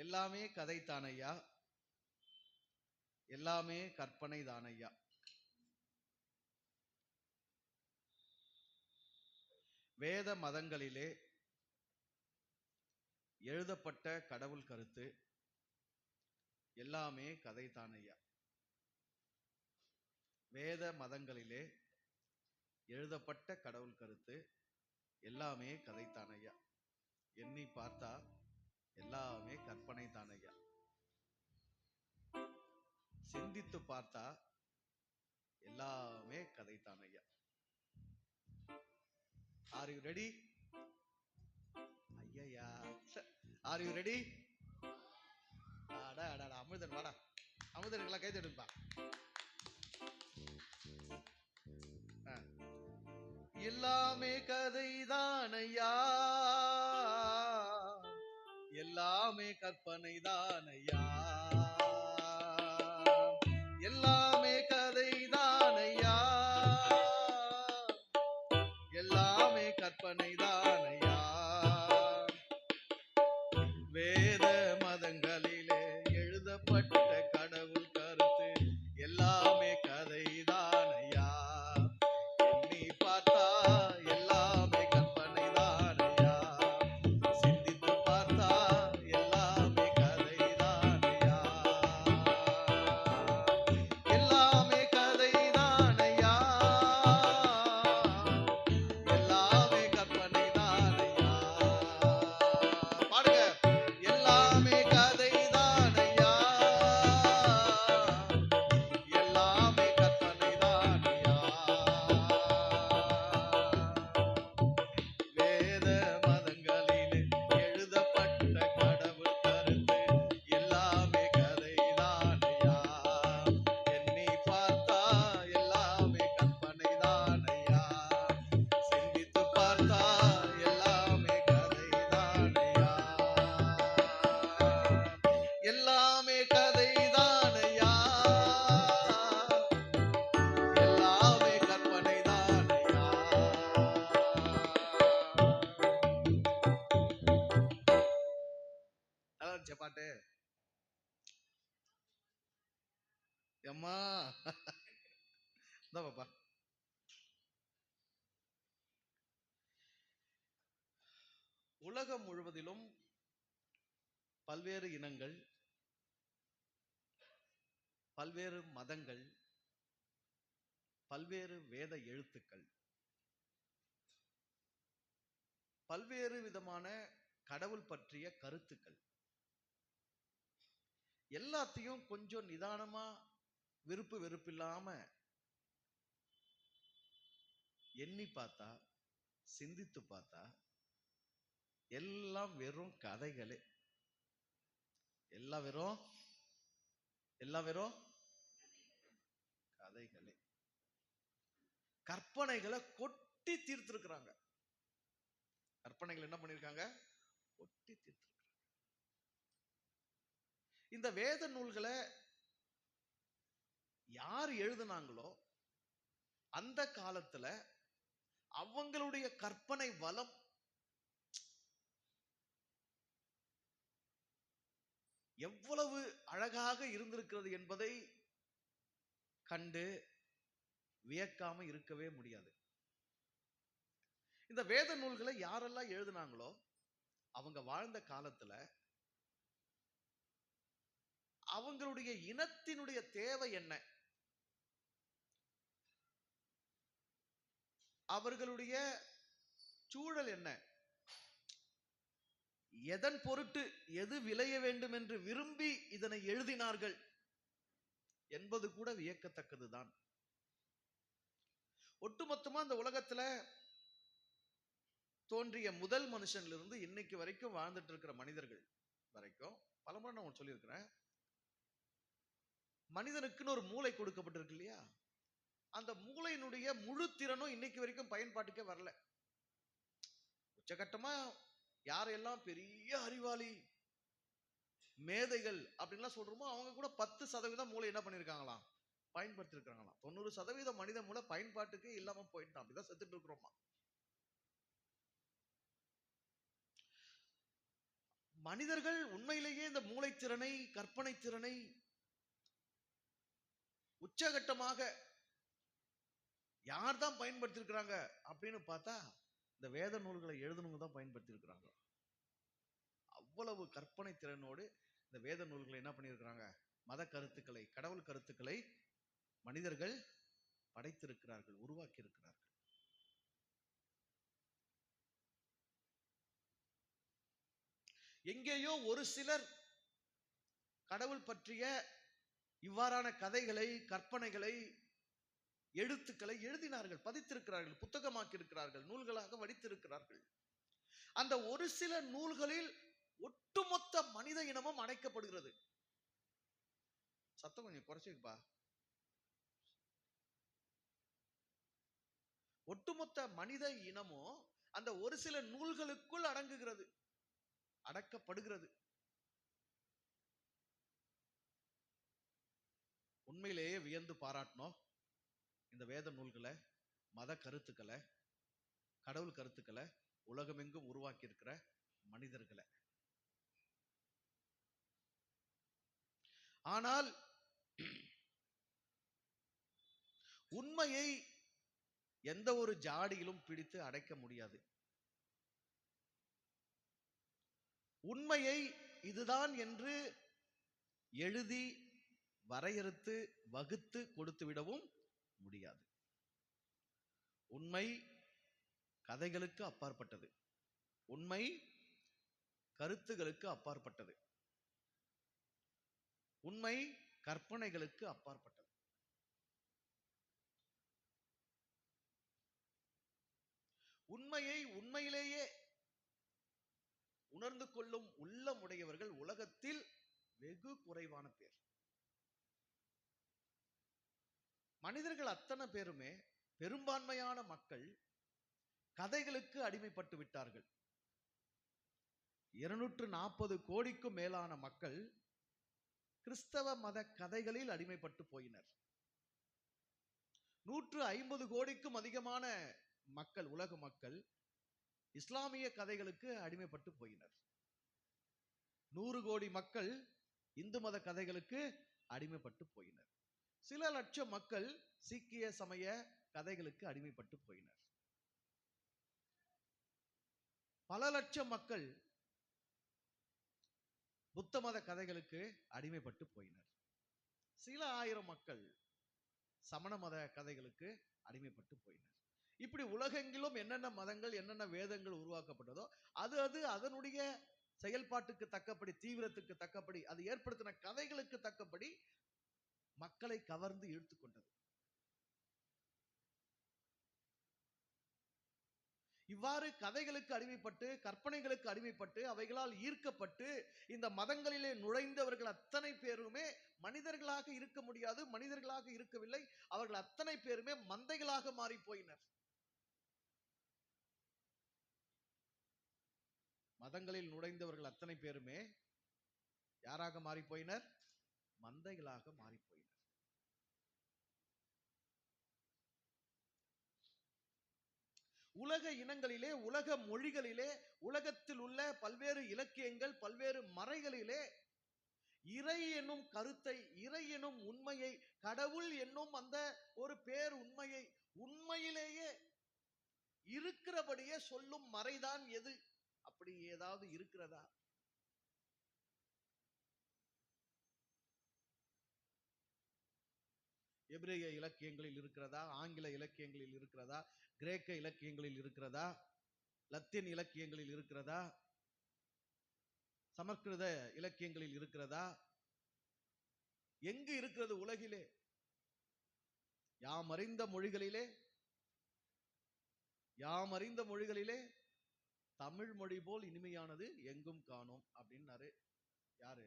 எல்லாமே கதை தானையா, எல்லாமே கற்பனை தானையா. வேத மதங்களிலே எழுதப்பட்ட கடவுள் கருத்து எல்லாமே கதை தானையா. வேத மதங்களிலே எழுதப்பட்ட கடவுள் கருத்து எல்லாமே கதை தானையா. எண்ணி பார்த்தா எல்லாமே கற்பனை தானையா. சிந்தித்து பார்த்தா எல்லாமே கதை தானையா. Are you ready? ஐயா, ஆர் யூ ரெடி? அமிர்தன் வாடா, அமிர்தனுக்கெல்லாம் கை தட்டுப்பா. எல்லாமே கதை தானையா, எல்லாமே கற்பனை தானையா, எல்லாமே கதை தானையா, எல்லாமே கற்பனை தானையா. வேத மதங்களிலே எழுதப்பட்ட கடவுள் கருத்து எல்லாமே கதை தானையா. எண்ணி பார்த்தா எல்லாமே கற்பனை தானையா. சிந்தித்து பார்த்தா எல்லாமே கதை தானையா. எல்லாமே கதை தானையா, எல்லாமே கற்பனை தானையா. பாடுங்க. எல்லாமே கதை தானையா, எல்லாமே கற்பனை தானையா. வேத மதங்களிலே எழுதப்பட்ட கடவுள் கருத்து எல்லாமே கதை தானையா. எண்ணி பார்த்தா எல்லாமே கற்பனை தானையா. சிந்தித்து பார்த்தா எல்லாமே கதை தானையா. எல்லாமே கதை தானையா, எல்லாமே கற்பனை தானையா. நல்லா இருந்துச்சா பாட்டு? அம்மா இந்த பாப்பா. உலகம் முழுவதிலும் பல்வேறு இனங்கள், பல்வேறு மதங்கள், பல்வேறு வேத எழுத்துக்கள், பல்வேறு விதமான கடவுள் பற்றிய கருத்துக்கள் எல்லாத்தையும் கொஞ்சம் நிதானமா விருப்பு வெறுப்பில்லாம எண்ணி பார்த்தா, சிந்தித்து பார்த்தா எல்லாம் வெறும் கதைகளே. எல்லாம் வெறும் கதைகளே. கற்பனைகளை கொட்டி தீர்த்திருக்கிறாங்க. கற்பனைகள் என்ன பண்ணிருக்காங்க? கொட்டி தீர்த்திருக்கிறாங்க. இந்த வேத நூல்களை யார் எழுதுனாங்களோ அந்த காலத்துல அவங்களுடைய கற்பனை வளம் எவ்வளவு அழகாக இருந்திருக்கிறது என்பதை கண்டு வியக்காம இருக்கவே முடியாது. இந்த வேத நூல்களை யாரெல்லாம் எழுதினாங்களோ அவங்க வாழ்ந்த காலத்துல அவங்களுடைய இனத்தினுடைய தேவை என்ன, அவர்களுடைய சூழல் என்ன, எதன் பொருட்டு எது விளைய வேண்டும் என்று விரும்பி இதனை எழுதினார்கள் என்பது கூட வியக்கத்தக்கதுதான். ஒட்டுமொத்தமா இந்த உலகத்துல தோன்றிய முதல் மனுஷன்ல இருந்து இன்னைக்கு வரைக்கும் வாழ்ந்துட்டு இருக்கிற மனிதர்கள் வரைக்கும் பலமுறை நான் சொல்லியிருக்கிறேன், மனிதனுக்குன்னு ஒரு மூளை கொடுக்கப்பட்டிருக்கு இல்லையா, அந்த மூளையினுடைய முழு திறனும் இன்னைக்கு வரைக்கும் பயன்பாட்டுக்கே வரல. உச்சகட்டமா யாரெல்லாம் பெரிய அறிவாளி மேதைகள் அப்படின்லாம் சொல்றோமோ அவங்க கூட 10% மூளை என்ன பண்ணிருக்காங்களாம், பயன்படுத்தி இருக்காங்களாம். 90% மனித மூளை பயன்பாட்டுக்கு இல்லாம போயிட்டான். அப்படிதான் செத்துட்டு இருக்கிறோமா. மனிதர்கள் உண்மையிலேயே இந்த மூளைத்திறனை, கற்பனை திறனை உச்சகட்டமாக யார் தான் பயன்படுத்திருக்கிறாங்க அப்படின்னு பார்த்தா இந்த வேத நூல்களை எழுதணுங்க தான் பயன்படுத்தியிருக்கிறாங்க. அவ்வளவு கற்பனை திறனோடு இந்த வேத நூல்களை என்ன பண்ணியிருக்கிறாங்க, மத கருத்துக்களை, கடவுள் கருத்துக்களை மனிதர்கள் படைத்திருக்கிறார்கள், உருவாக்கி இருக்கிறார்கள். எங்கேயோ ஒரு சிலர் கடவுள் பற்றிய இவ்வாறான கதைகளை, கற்பனைகளை, எழுத்துக்களை எழுதினார்கள், பதித்திருக்கிறார்கள், புத்தகமாக்கி இருக்கிறார்கள், நூல்களாக வடித்திருக்கிறார்கள். அந்த ஒரு சில நூல்களில் ஒட்டுமொத்த மனித இனமும் அடைக்கப்படுகிறது. சத்தம் கொஞ்சம் குறைச்சிப்பா. ஒட்டுமொத்த மனித இனமும் அந்த ஒரு சில நூல்களுக்குள் அடங்குகிறது, அடக்கப்படுகிறது. உண்மையிலேயே வியந்து பாராட்டணும் இந்த வேத நூல்களை, மத கருத்துக்களை, கடவுள் கருத்துக்களை உலகமெங்கும் உருவாக்கி இருக்கிற மனிதர்களை. ஆனால் உண்மையை எந்த ஒரு ஜாடியிலும் பிடித்து அடைக்க முடியாது. உண்மையை இதுதான் என்று எழுதி வரையறுத்து வகுத்து கொடுத்து விடவும் முடியாது. உண்மை கதைகளுக்கு அப்பாற்பட்டது, உண்மை கருத்துகளுக்கு அப்பாற்பட்டது, உண்மை கற்பனைகளுக்கு அப்பாற்பட்டது. உண்மையை உண்மையிலேயே உணர்ந்து கொள்ளும் உள்ளமுடையவர்கள் உலகத்தில் வெகு குறைவான பேர். மனிதர்கள் அத்தனை பேருமே, பெரும்பான்மையான மக்கள் கதைகளுக்கு அடிமைப்பட்டு விட்டார்கள். 240 கோடிக்கும் மேலான மக்கள் கிறிஸ்தவ மத கதைகளில் அடிமைப்பட்டு போயினர். 150 கோடிக்கும் அதிகமான மக்கள், உலக மக்கள் இஸ்லாமிய கதைகளுக்கு அடிமைப்பட்டு போயினர். 100 கோடி மக்கள் இந்து மத கதைகளுக்கு அடிமைப்பட்டு போயினர். சில லட்சம் மக்கள் சீக்கிய சமய கதைகளுக்கு அடிமைப்பட்டு போயினர். பல லட்சம் மக்கள் புத்த மத கதைகளுக்கு அடிமைப்பட்டு போயினர். சில ஆயிரம் மக்கள் சமண மத கதைகளுக்கு அடிமைப்பட்டு போயினர். இப்படி உலகெங்கிலும் என்னென்ன மதங்கள், என்னென்ன வேதங்கள் உருவாக்கப்பட்டதோ அது அதனுடைய செயல்பாட்டுக்கு தக்கபடி, தீவிரத்துக்கு தக்கபடி, அது ஏற்படுத்தின கதைகளுக்கு தக்கபடி மக்களை கவர்ந்து இழுத்துக் கொண்டது. இவ்வாறு கதைகளுக்கு அடிமைப்பட்டு, கற்பனைகளுக்கு அடிமைப்பட்டு, அவைகளால் ஈர்க்கப்பட்டு இந்த மதங்களிலே நுழைந்தவர்கள் அத்தனை பேருமே மனிதர்களாக இருக்க முடியாது, மனிதர்களாக இருக்கவில்லை. அவர்கள் அத்தனை பேருமே மந்தைகளாக மாறி போயினர். மதங்களில் நுழைந்தவர்கள் அத்தனை பேருமே யாராக மாறி போயினர்? மந்தைகளாக மாறி போயினர். உலக இனங்களிலே, உலக மொழிகளிலே, உலகத்தில் உள்ள பல்வேறு இலக்கியங்கள், பல்வேறு மறைகளிலே இறை என்னும் கருத்தை, இறை என்னும் உண்மையை, கடவுள் என்னும் அந்த ஒரு பேர் உண்மையை உண்மையிலேயே இருக்கிறபடியே சொல்லும் மறைதான் எது? அப்படி ஏதாவது இருக்கிறதா? எபிரேய இலக்கியங்களில் இருக்கிறதா? ஆங்கில இலக்கியங்களில் இருக்கிறதா? கிரேக்க இலக்கியங்களில் இருக்கிறதா? லத்தீன் இலக்கியங்களில் இருக்கிறதா? சமஸ்கிருத இலக்கியங்களில் இருக்கிறதா? எங்கு இருக்கிறது உலகிலே? யாம் அறிந்த மொழிகளிலே தமிழ் மொழி போல் இனிமையானது எங்கும் காணோம் அப்படின்னாரு யாரு?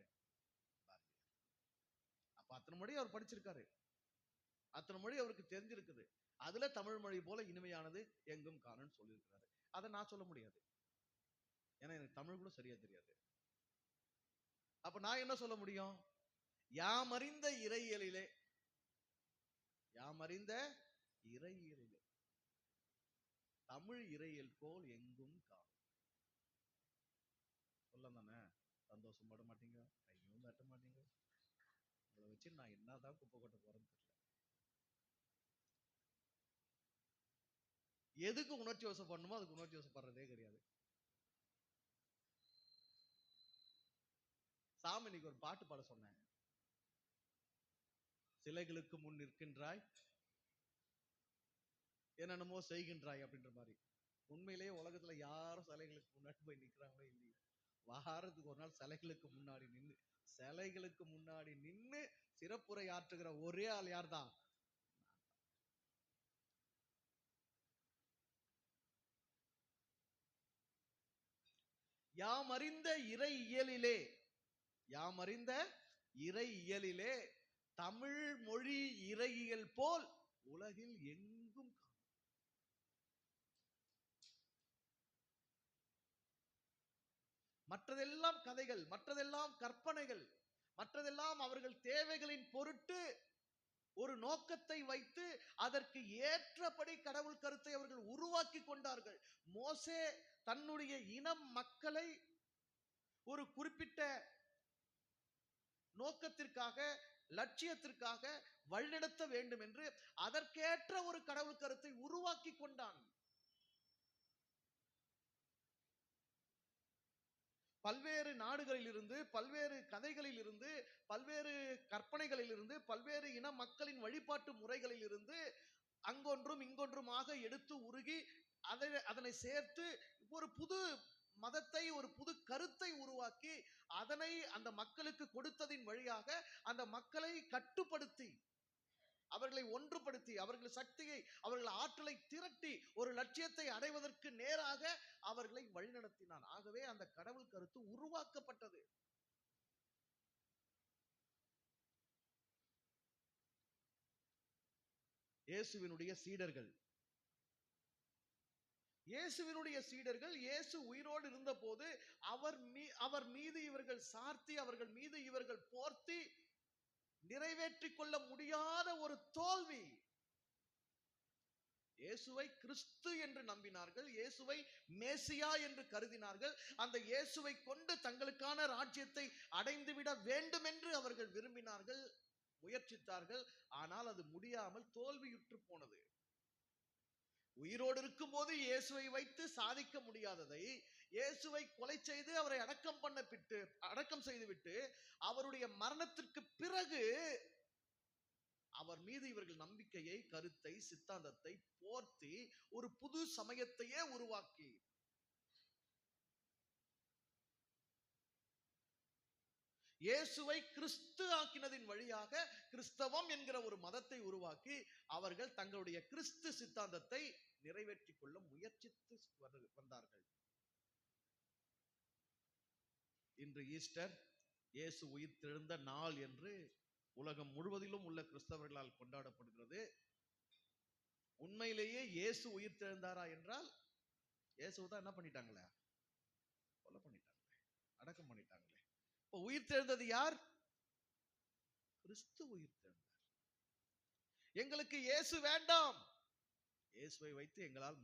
அப்ப அத்தனை மொழி அவர் படிச்சிருக்காரு, அத்தனை மொழி அவருக்கு தெரிஞ்சிருக்குது. அதுல தமிழ் மொழி போல இனிமையானது எங்கும் காணும்னு சொல்லியிருக்கிறாரு. அதை நான் சொல்ல முடியாது, ஏன்னா எனக்கு தமிழ் கூட சரியா தெரியாது. அப்ப நான் என்ன சொல்ல முடியும்? யாமறிந்த இறையியலிலே, யாமறிந்த இறையியலிலே தமிழ் இறையியல் போல் எங்கும் காணும். சொல்லதானே? வச்சு நான் என்னதான் குப்பை கொட்ட போறேன்னு தெரியல. எதுக்கு உணர்ச்சி வசப்படணுமோ அதுக்கு உணர்ச்சி வசப்படுறதே கிடையாது. சாமி இன்னைக்கு ஒரு பாட்டு பாட சொன்னேன். சிலைகளுக்கு முன் நிற்கின்றாய், என்னென்னமோ செய்கின்றாய் அப்படின்ற மாதிரி. உண்மையிலேயே உலகத்துல யாரும் சிலைகளுக்கு முன்னாடி போய் நிக்கிறாங்களோ இல்லையோ, வாரத்துக்கு ஒரு நாள் சிலைகளுக்கு முன்னாடி நின்று சிறப்புரை ஆற்றுகிற ஒரே ஆள் யார் தான்? யாமறிந்த இறை இயலிலே தமிழ் மொழி இறையியல் போல் உலகில் எங்கும் காணும். மற்றதெல்லாம் கதைகள், மற்றதெல்லாம் கற்பனைகள், மற்றதெல்லாம் அவர்கள் தேவைகளின் பொருட்டு ஒரு நோக்கத்தை வைத்து அதற்கு ஏற்றபடி கடவுள் கருத்தை அவர்கள் உருவாக்கி கொண்டார்கள். மோசே தன்னுடைய இனம் மக்களை ஒரு குறிப்பிட்ட நோக்கத்திற்காக, லட்சியத்திற்காக வழிநடத்த வேண்டும் என்று அதற்கேற்ற ஒரு கடவுள் கருத்தை உருவாக்கி கொண்டான். பல்வேறு நாடுகளில் இருந்து, பல்வேறு கதைகளில் இருந்து, பல்வேறு கற்பனைகளில் இருந்து, பல்வேறு இன மக்களின் வழிபாட்டு முறைகளில் இருந்து அங்கொன்றும் இங்கொன்றுமாக எடுத்து உருகி அதனை சேர்த்து ஒரு புது மதத்தை, ஒரு புது கருத்தை உருவாக்கி அதனை அந்த மக்களுக்கு கொடுத்ததின் வழியாக அந்த மக்களை கட்டுப்படுத்தி, அவர்களை ஒன்றுபடுத்தி, அவர்கள் சக்தியை, அவர்கள் ஆற்றலை திரட்டி ஒரு லட்சியத்தை அடைவதற்கு நேராக அவர்களை வழிநடத்தினான். ஆகவே அந்த கடவுள் கருத்து உருவாக்கப்பட்டது. இயேசுவினுடைய சீடர்கள் இயேசு உயிரோடு இருந்த போது அவர் மீது இவர்கள் சார்த்தி, அவர்கள் மீது இவர்கள் போர்த்தி நிறைவேற்றிக் கொள்ள முடியாத ஒரு தோல்வி. இயேசுவை கிறிஸ்து என்று நம்பினார்கள், இயேசுவை மேசியா என்று கருதினார்கள். அந்த இயேசுவை கொண்டு தங்களுக்கான ராஜ்யத்தை அடைந்துவிட வேண்டும் என்று அவர்கள் விரும்பினார்கள், முயற்சித்தார்கள். ஆனால் அது முடியாமல் தோல்வியுற்று போனது. உயிரோடு இருக்கும் போது இயேசுவை வைத்து சாதிக்க முடியாததை, இயேசுவை கொலை செய்து அவரை அடக்கம் செய்துவிட்டு அவருடைய மரணத்திற்கு பிறகு அவர் மீது இவர்கள் நம்பிக்கையை, கருத்தை, சித்தாந்தத்தை போர்த்தி ஒரு புது சமயத்தையே உருவாக்கி இயேசுவை கிறிஸ்து ஆக்கினதின் வழியாக கிறிஸ்தவம் என்கிற ஒரு மதத்தை உருவாக்கி அவர்கள் தங்களுடைய கிறிஸ்து சித்தாந்தத்தை நிறைவேற்றிக் கொள்ள முயற்சித்து வந்தார்கள். இன்று ஈஸ்டர், இயேசு உயிர்த்தெழுந்த நாள் என்று உலகம் முழுவதிலும் உள்ள கிறிஸ்தவர்களால் கொண்டாடப்படுகிறது. உண்மையிலேயே இயேசு உயிர்த்தெழுந்தாரா என்றால், இயேசுவை தான் என்ன பண்ணிட்டாங்களே? கொலை பண்ணிட்டாங்களே, அடக்கம் பண்ணிட்டாங்களே. இப்போ உயிர்த்தெழுந்தது யார்? கிறிஸ்து உயிர்த்தெழுந்தார். எங்களுக்கு இயேசு வேண்டாம். இயேசுவை வைத்து எங்களால்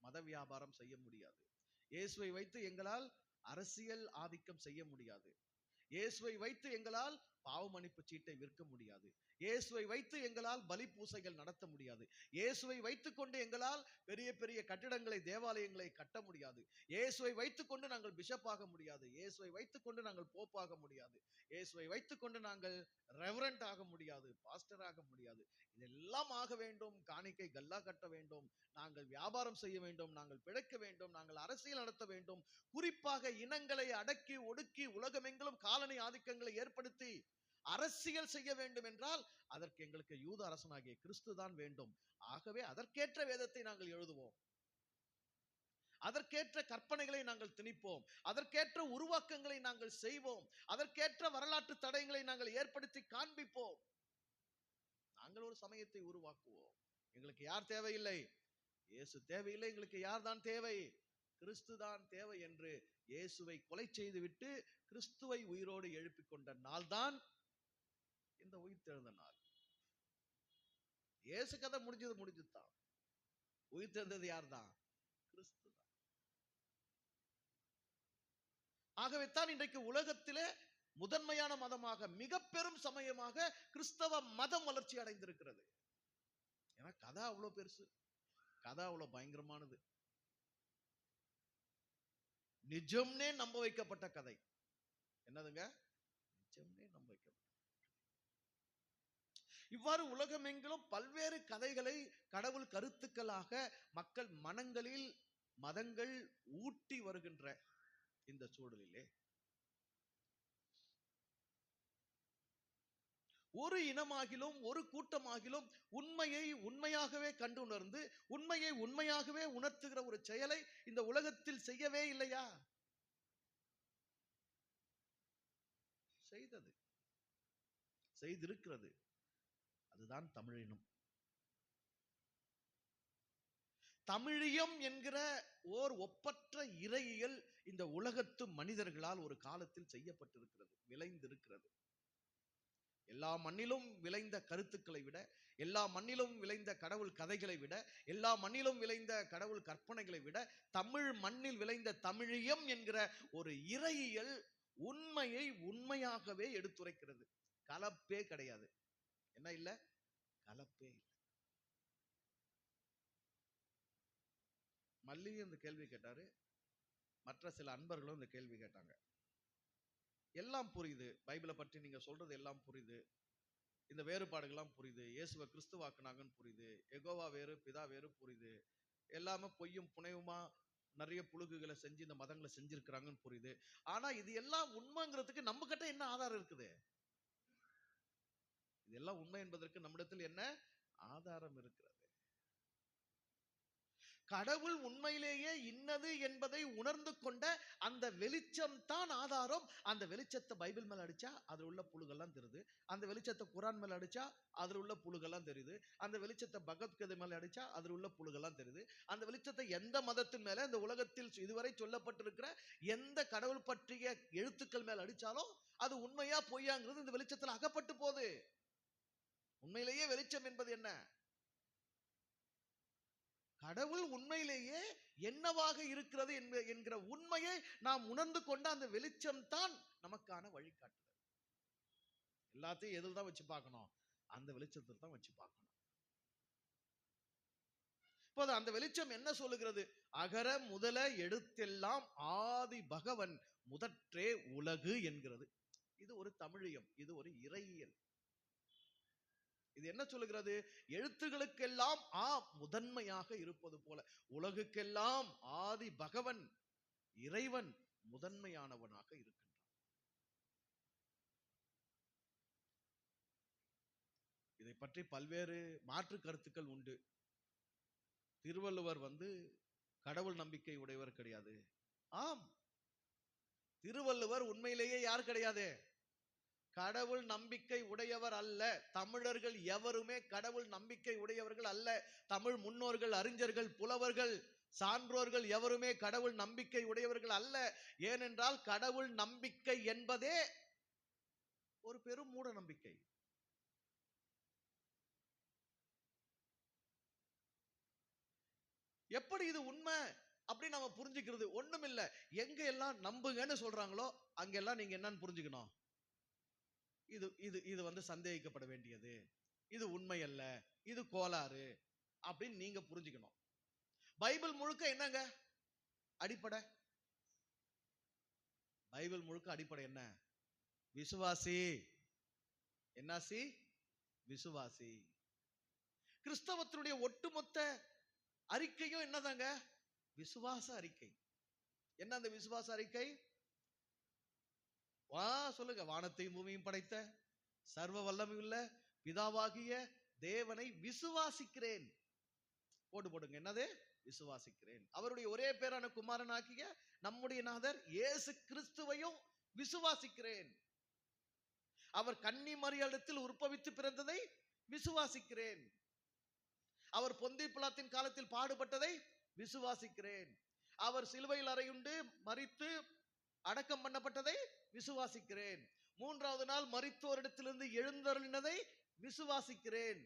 மத வியாபாரம் செய்ய முடியாது. இயேசுவை வைத்து எங்களால் அரசியல் ஆதிக்கம் செய்ய முடியாது. இயேசுவை வைத்து எங்களால் பாவ மன்னிப்பு சீட்டை விற்க முடியாது. இயேசுவை வைத்து எங்களால் பலி பூசைகள் நடத்த முடியாது. இயேசுவை வைத்துக் கொண்டு எங்களால் பெரிய பெரிய கட்டிடங்களை, தேவாலயங்களை கட்ட முடியாது. இயேசுவை வைத்துக் கொண்டு நாங்கள் பிஷப் ஆக முடியாது. இயேசுவை வைத்துக் கொண்டு நாங்கள் போப் ஆக முடியாது. இயேசுவை வைத்துக் கொண்டு நாங்கள் ரெவரண்ட் ஆக முடியாது, பாஸ்டர் ஆக முடியாது. இதெல்லாம் ஆக வேண்டும், காணிக்கை கல்லா கட்ட வேண்டும், நாங்கள் வியாபாரம் செய்ய வேண்டும், நாங்கள் பிழைக்க வேண்டும், நாங்கள் அரசியல் நடத்த வேண்டும். குறிப்பாக இனங்களை அடக்கி ஒடுக்கி உலகமெங்கிலும் காலனி ஆதிக்கங்களை ஏற்படுத்தி அரசியல் செய்ய வேண்டும் என்றால் அதற்கு எங்களுக்கு யூத அரசனாகிய கிறிஸ்து தான் வேண்டும். ஆகவே அதற்கேற்ற வேதத்தை நாங்கள் எழுதுவோம், அதற்கேற்ற கற்பனைகளை நாங்கள் திணிப்போம், அதற்கேற்ற உருவாக்கங்களை நாங்கள் செய்வோம், அதற்கேற்ற வரலாற்று தடயங்களை நாங்கள் ஏற்படுத்தி காண்பிப்போம். நாங்கள் ஒரு சமயத்தை உருவாக்குவோம். எங்களுக்கு யார் தேவையில்லை? இயேசு தேவையில்லை. எங்களுக்கு யார் தான் தேவை? கிறிஸ்து தான் தேவை என்று இயேசுவை கொலை செய்துவிட்டு கிறிஸ்துவை உயிரோடு எழுப்பிக் கொண்ட நாள் தான் இந்த உயிர்த்தெழுந்த நாள். இயேசு கதை முடிஞ்சதுதான். உயிர்த்தெழுந்தது யார் தான்? கிறிஸ்து தான். ஆகவே தான் இன்றைக்கு உலகத்திலே முதன்மையான மதமாக, மிக பெரும் சமயமாக கிறிஸ்தவ மதம் வளர்ச்சி அடைந்திருக்கிறது. ஏன்னா கதை அவ்வளவு பெருசு, கதை அவ்வளவு பயங்கரமானது, நிஜம்னே நம்ப வைக்கப்பட்ட கதை. என்னதுங்க? நிஜம்னே நம்ப வைக்கப்பட்ட. இவ்வாறு உலகமெங்கிலும் பல்வேறு கதைகளை கடவுள் கருத்துக்களாக மக்கள் மனங்களில் மதங்கள் ஊட்டி வருகின்ற இந்த சூழலிலே ஒரு இனமாகிலும் ஒரு கூட்டமாகிலும் உண்மையை உண்மையாகவே கண்டு உணர்ந்து உண்மையை உண்மையாகவே உணர்த்துகிற ஒரு செயலை இந்த உலகத்தில் செய்யவே இல்லையா? செய்தது, செய்திருக்கிறது. அதுதான் தமிழினம். தமிழியம் என்கிற ஓர் ஒப்பற்ற இறையியல் இந்த உலகத்து மனிதர்களால் ஒரு காலத்தில் செய்யப்பட்டிருக்கிறது, விளைந்திருக்கிறது. எல்லா மண்ணிலும் விளைந்த கருத்துக்களை விட, எல்லா மண்ணிலும் விளைந்த கடவுள் கதைகளை விட, எல்லா மண்ணிலும் விளைந்த கடவுள் கற்பனைகளை விட தமிழ் மண்ணில் விளைந்த தமிழியம் என்கிற ஒரு இறையியல் உண்மையை உண்மையாகவே எடுத்துரைக்கிறது. கலப்பே கிடையாது. என்ன இல்ல? கலப்பே இல்லை. மல்லியும் இந்த கேள்வி கேட்டாரு, மற்ற சில அன்பர்களும் இந்த கேள்வி கேட்டாங்க. எல்லாம் புரியுது, பைபிளை பற்றி நீங்க சொல்றது எல்லாம் புரியுது, இந்த வேறுபாடுகள்லாம் புரியுது, இயேசுவை கிறிஸ்துவாக்குனாங்கன்னு புரியுது, எகோவா வேறு பிதா வேறு புரியுது, எல்லாமே பொய்யும் புனைவுமா நிறைய புழுகுகளை செஞ்சு இந்த மதங்களை செஞ்சிருக்கிறாங்கன்னு புரியுது. ஆனா இது எல்லாம் உண்மைங்கிறதுக்கு நம்ம கிட்ட என்ன ஆதாரம் இருக்குது? இதெல்லாம் உண்மை என்பதற்கு நம்மிடத்தில் என்ன ஆதாரம் இருக்கிறது? கடவுள் உண்மையிலேயே இன்னது என்பதை உணர்ந்து கொண்ட அந்த வெளிச்சம் தான் ஆதாரம். அந்த வெளிச்சத்தை பைபிள் மேல அடிச்சா அதுல உள்ள புழுகெல்லாம் தெரியுது, அந்த வெளிச்சத்தை குரான் மேல அடிச்சா அதுல உள்ள புழுகெல்லாம் தெரியுது, அந்த வெளிச்சத்தை பகவத்கீதை மேல அடிச்சா அதுல உள்ள புழுகெல்லாம் தெரியுது, அந்த வெளிச்சத்தை எந்த மதத்தின் மேல இந்த உலகத்தில் இதுவரை சொல்லப்பட்டிருக்கிற எந்த கடவுள் பற்றிய எழுத்துக்கள் மேல அடிச்சாலும் அது உண்மையா பொய்யாங்கிறது இந்த வெளிச்சத்தில் அகப்பட்டு போகுது. உண்மையிலேயே வெளிச்சம் என்பது என்ன? கடவுள் உண்மையிலேயே என்னவாக இருக்கிறது என்கிற உண்மையை நாம் உணர்ந்து கொண்ட அந்த வெளிச்சம் தான் நமக்கான வழிகாட்டுதல். எல்லாத்தையும் எதில் தான் வச்சு பார்க்கணும்? அந்த வெளிச்சத்தில் தான் வச்சு பார்க்கணும். இப்போது அந்த வெளிச்சம் என்ன சொல்லுகிறது? அகர முதல எழுத்தெல்லாம் ஆதி பகவன் முதற்றே உலகு என்கிறது. இது ஒரு தமிழியம், இது ஒரு இறையியல். இது என்ன சொல்லுகிறது? எழுத்துகளுக்கெல்லாம் முதன்மையாக இருப்பது போல உலகுக்கெல்லாம் ஆதி பகவன் இறைவன் முதன்மையானவனாக இருக்கின்றான். இதை பற்றி பல்வேறு மாற்று கருத்துக்கள் உண்டு. திருவள்ளுவர் கடவுள் நம்பிக்கை உடையவர் கிடையாது. ஆம், திருவள்ளுவர் உண்மையிலேயே யார் கிடையாது? கடவுள் நம்பிக்கை உடையவர் அல்ல. தமிழர்கள் எவருமே கடவுள் நம்பிக்கை உடையவர்கள் அல்ல. தமிழ் முன்னோர்கள், அறிஞர்கள், புலவர்கள், சான்றோர்கள் எவருமே கடவுள் நம்பிக்கை உடையவர்கள் அல்ல. ஏனென்றால் கடவுள் நம்பிக்கை என்பதே ஒரு பெரும் மூட நம்பிக்கை. எப்படி இது உண்மை அப்படி நம்ம புரிஞ்சுக்கிறது? ஒண்ணும் இல்ல. எங்க எல்லாம் நம்புங்கன்னு சொல்றாங்களோ அங்கெல்லாம் நீங்க என்னன்னு புரிஞ்சுக்கணும்? இது இது இது சந்தேகிக்கப்பட வேண்டியது, இது உண்மை அல்ல, இது கோளாறு அப்படின்னு நீங்க புரிஞ்சுக்கணும். பைபிள் முழுக்க என்னங்க அடிப்படை? பைபிள் முழுக்க அடிப்படை என்ன? விசுவாசி. என்னாசி? விசுவாசி. கிறிஸ்தவத்தினுடைய ஒட்டுமொத்த அறிக்கையும் என்னதாங்க? விசுவாச அறிக்கை. என்ன அந்த விசுவாச அறிக்கை? சொல்லுங்க. வானத்தையும் பூமியும் படைத்த சர்வ வல்லமையுள்ள பிதாவாகிய தேவனை விசுவாசிக்கிறேன். போடுங்க. என்னது? விசுவாசிக்கிறேன். அவருடைய ஒரே பேரான குமாரனாகிய நம்முடைய நாதர் இயேசு கிறிஸ்துவையும் விசுவாசிக்கிறேன். அவர் கன்னி மரியாளிடத்தில் உற்பவித்து பிறந்ததை விசுவாசிக்கிறேன். அவர் பொந்தி பிலாத்தின் காலத்தில் பாடுபட்டதை விசுவாசிக்கிறேன். அவர் சிலுவையில் அறையுண்டு மரித்து அடக்கம் பண்ணப்பட்டதை விசுவாசிக்கிறேன். மூன்றாவது நாள் மரித்தோரிடத்திலிருந்து எழுந்தருளினதை விசுவாசிக்கிறேன்.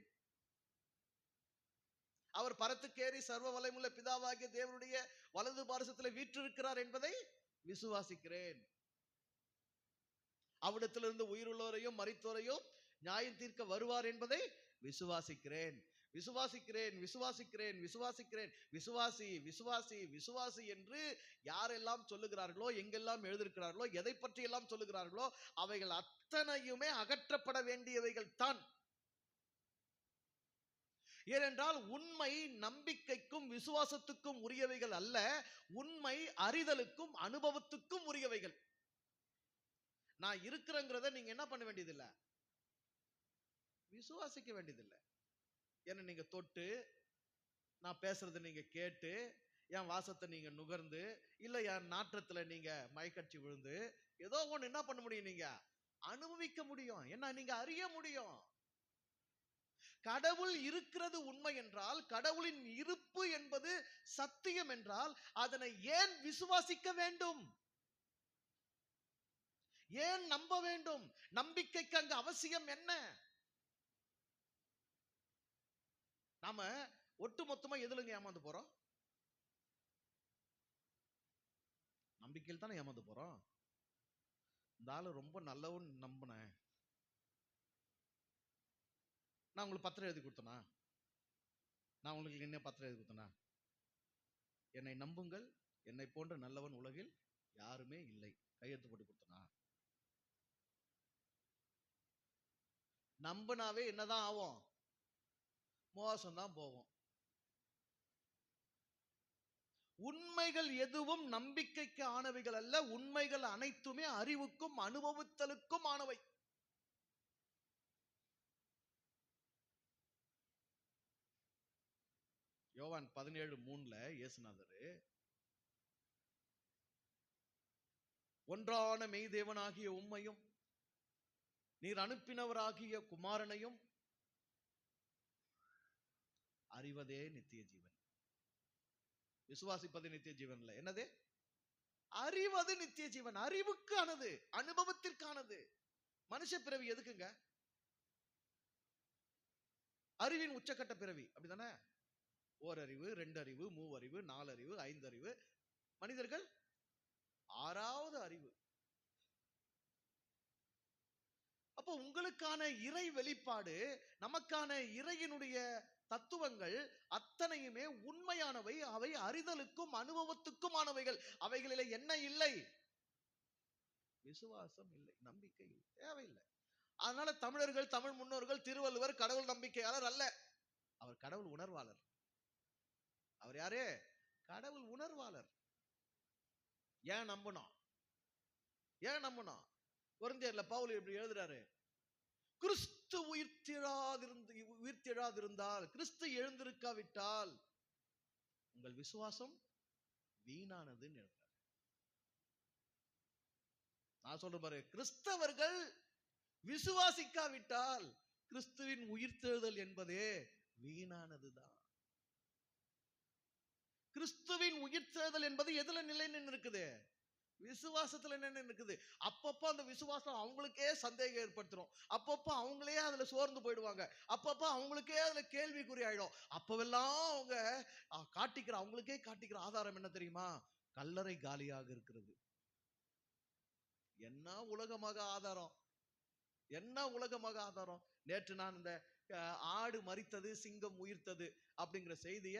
அவர் பரத்துக்கேறி சர்வ வல்லமையுள்ள பிதாவாகிய தேவனுடைய வலது பாரசத்தில் வீற்றிருக்கிறார் என்பதை விசுவாசிக்கிறேன். அவ்விடத்திலிருந்து உயிருள்ளோரையும் மரித்தோரையும் நியாயம் தீர்க்க வருவார் என்பதை விசுவாசிக்கிறேன். விசுவாசிக்கிறேன் விசுவாசிக்கிறேன் விசுவாசிக்கிறேன் விசுவாசி விசுவாசி விசுவாசி என்று யாரெல்லாம் சொல்லுகிறார்களோ, எங்கெல்லாம் எழுதியிருக்கிறார்களோ, எதை பற்றி எல்லாம் சொல்லுகிறார்களோ அவைகள் அத்தனையுமே அகற்றப்பட வேண்டியவைகள் தான். ஏனென்றால் உண்மை நம்பிக்கைக்கும் விசுவாசத்துக்கும் உரியவைகள் அல்ல, உண்மை அறிதலுக்கும் அனுபவத்துக்கும் உரியவைகள். நான் இருக்கிறேங்கிறத நீங்க என்ன பண்ண வேண்டியதில்லை, விசுவாசிக்க வேண்டியதில்லை. என்ன நீங்க தொட்டு, நான் பேசுறதை நீங்க கேட்டு, என் வாசத்தை நீங்க நுகர்ந்து, இல்ல என் நாற்றத்துல நீங்க மயக்கடிச்சு விழுந்து, ஏதோ ஒண்ணு என்ன பண்ண முடியும், நீங்க அனுபவிக்க முடியும். என்ன நீங்க அறிய முடியும். கடவுள் இருக்கிறது உண்மை என்றால், கடவுளின் இருப்பு என்பது சத்தியம் என்றால், அதனை ஏன் விசுவாசிக்க வேண்டும், ஏன் நம்ப வேண்டும்? நம்பிக்கைக்கு அங்கு அவசியம் என்ன? நாம ஒட்டு மொத்தமா எதுலங்க ஏமாந்து போறோம்? நம்பிக்கையில் தானே ஏமாந்து போறோம். இந்த ஆளு ரொம்ப நல்லவன் நம்பினேன், நான் உங்களுக்கு பத்திரம் எழுதி கொடுத்தனா? நான் உங்களுக்கு என்ன பத்திரம் எழுதி கொடுத்தனா? என்னை நம்புங்கள், என்னை போன்ற நல்லவன் உலகில் யாருமே இல்லை, கையெழுத்து போட்டு கொடுத்தனா? நம்பினாவே என்னதான் ஆகும்? மோசம்தான் போவோம். உண்மைகள் எதுவும் நம்பிக்கைக்கு ஆனவைகள் அல்ல, உண்மைகள் அனைத்துமே அறிவுக்கும் அனுபவித்தலுக்கும் ஆனவை. யோவான் 17:3 இயேசுநாதர் ஒன்றான மெய்தேவனாகிய உம்மையும் நீர் அனுப்பினவராகிய குமாரனையும் அறிவதே நித்திய ஜீவன். விசுவாசிப்பது நித்திய ஜீவன் இல்ல, என்னது? அறிவது நித்திய ஜீவன். அறிவுக்கானது, அனுபவத்திற்கானது. மனுஷ பிறவி எதுக்குங்க? அறிவின் உச்சக்கட்ட பிறவி, அப்படிதானே? ஓரறிவு, 2 அறிவு, 3 அறிவு, 4 அறிவு, 5 அறிவு, மனிதர்கள் 6வது அறிவு. அப்போ உங்களுக்கான இறை வெளிப்பாடு, நமக்கான இறையினுடைய தத்துவங்கள் அத்தனையுமே உண்மையானவை. அவை அறிதலுக்கும் அனுபவத்துக்கும் ஆனவைகள். அவைகளிலே என்ன இல்லை? விசுவாசம் இல்லை, நம்பிக்கை இல்லை, தேவையில்லை. அதனால தமிழர்கள், தமிழ் முன்னோர்கள், திருவள்ளுவர் கடவுள் நம்பிக்கையாளர் அல்ல, அவர் கடவுள் உணர்வாளர். அவர் யாரு? கடவுள் உணர்வாளர். ஏன் நம்பணும்? ஏன் நம்பணும்? கொரிந்தியர்ல பவுல் இப்படி எழுதுறாரு, கிறிஸ்து உயிர்த்தெழாதிருந்தால், கிறிஸ்து எழுந்திருக்காவிட்டால் உங்கள் விசுவாசம் வீணானதுன்னு எழுதுறாரு. நான் சொல்றேன் பாரு, கிறிஸ்தவர்கள் விசுவாசிக்காவிட்டால் கிறிஸ்துவின் உயிர்த்தெழுதல் என்பதே வீணானதுதான். கிறிஸ்துவின் உயிர்த்தெழுதல் என்பது எதுல நிலை நின்று இருக்குது? விசுவாசத்துல என்ன இருக்குது? அப்பப்போ அந்த விசுவாசம் அவங்களுக்கே சந்தேகம் ஏற்படுத்தும், அப்பப்போ அவங்களே அதுல சோர்ந்து போயிடுவாங்க, அப்பப்போ அவங்களுக்கே அதுல கேள்விக்குறி ஆயிடும். அப்பவெல்லாம் அவங்க அவங்களுக்கே காட்டிக்கிற ஆதாரம் என்ன தெரியுமா? கல்லறை காலியாக இருக்கிறது. என்ன உலகமாக ஆதாரம், என்ன உலகமாக ஆதாரம்? நேற்று நான் இந்த ஆடு மரித்தது, சிங்கம் உயிர்த்தது அப்படிங்கிற செய்திய,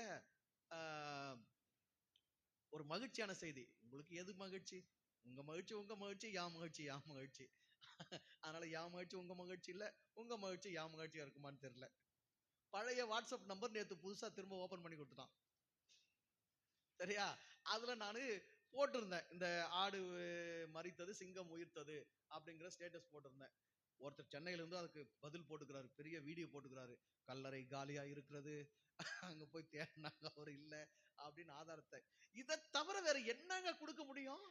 ஒரு மகிழ்ச்சியான செய்தி. உங்களுக்கு எது மகிழ்ச்சி? உங்க மகிழ்ச்சி உங்க மகிழ்ச்சி, யா மகிழ்ச்சி யா மகிழ்ச்சி. அதனால யா மகிழ்ச்சி உங்க மகிழ்ச்சி இல்ல, உங்க மகிழ்ச்சி யா மகிழ்ச்சியா இருக்குமான்னு தெரியல. பழைய வாட்ஸ்அப் நம்பர் நேத்து புதுசா திரும்ப ஓபன் பண்ணி கொடுத்துட்டான், சரியா? அதுல நானு போட்டிருந்தேன், இந்த ஆடு மரித்தது, சிங்கம் உயிர்த்தது அப்படிங்கிற ஸ்டேட்டஸ் போட்டிருந்தேன். ஒருத்தர் சென்னையில இருந்து அதுக்கு பதில் போட்டுக்கிறாரு, பெரிய வீடியோ போட்டுக்கிறாரு. கல்லறை காலியா இருக்கிறது, அங்க போய் தேடினாங்க, அவர் இல்ல அப்படின்னு ஆதாரத்தை. இதை தவிர வேற என்னங்க கொடுக்க முடியும்?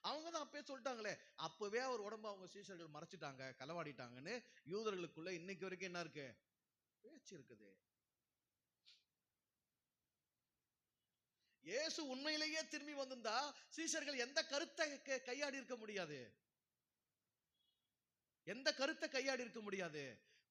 அவங்கதான் அப்பவே சொல்லிட்டாங்களே, அப்பவே அவர் உடம்பு அவங்க சீஷர்கள் மறைச்சிட்டாங்க, களவாடிட்டாங்கன்னு. யூதர்களுக்குள்ள இன்னைக்கு வரைக்கும் என்ன இருக்கு? பேச்சு இருக்குது. இயேசு உண்மையிலேயே திரும்பி வந்திருந்தா சீஷர்கள் எந்த கருத்தை கையாடி இருக்க முடியாது, எந்த கருத்தை கையாடி இருக்க முடியாது.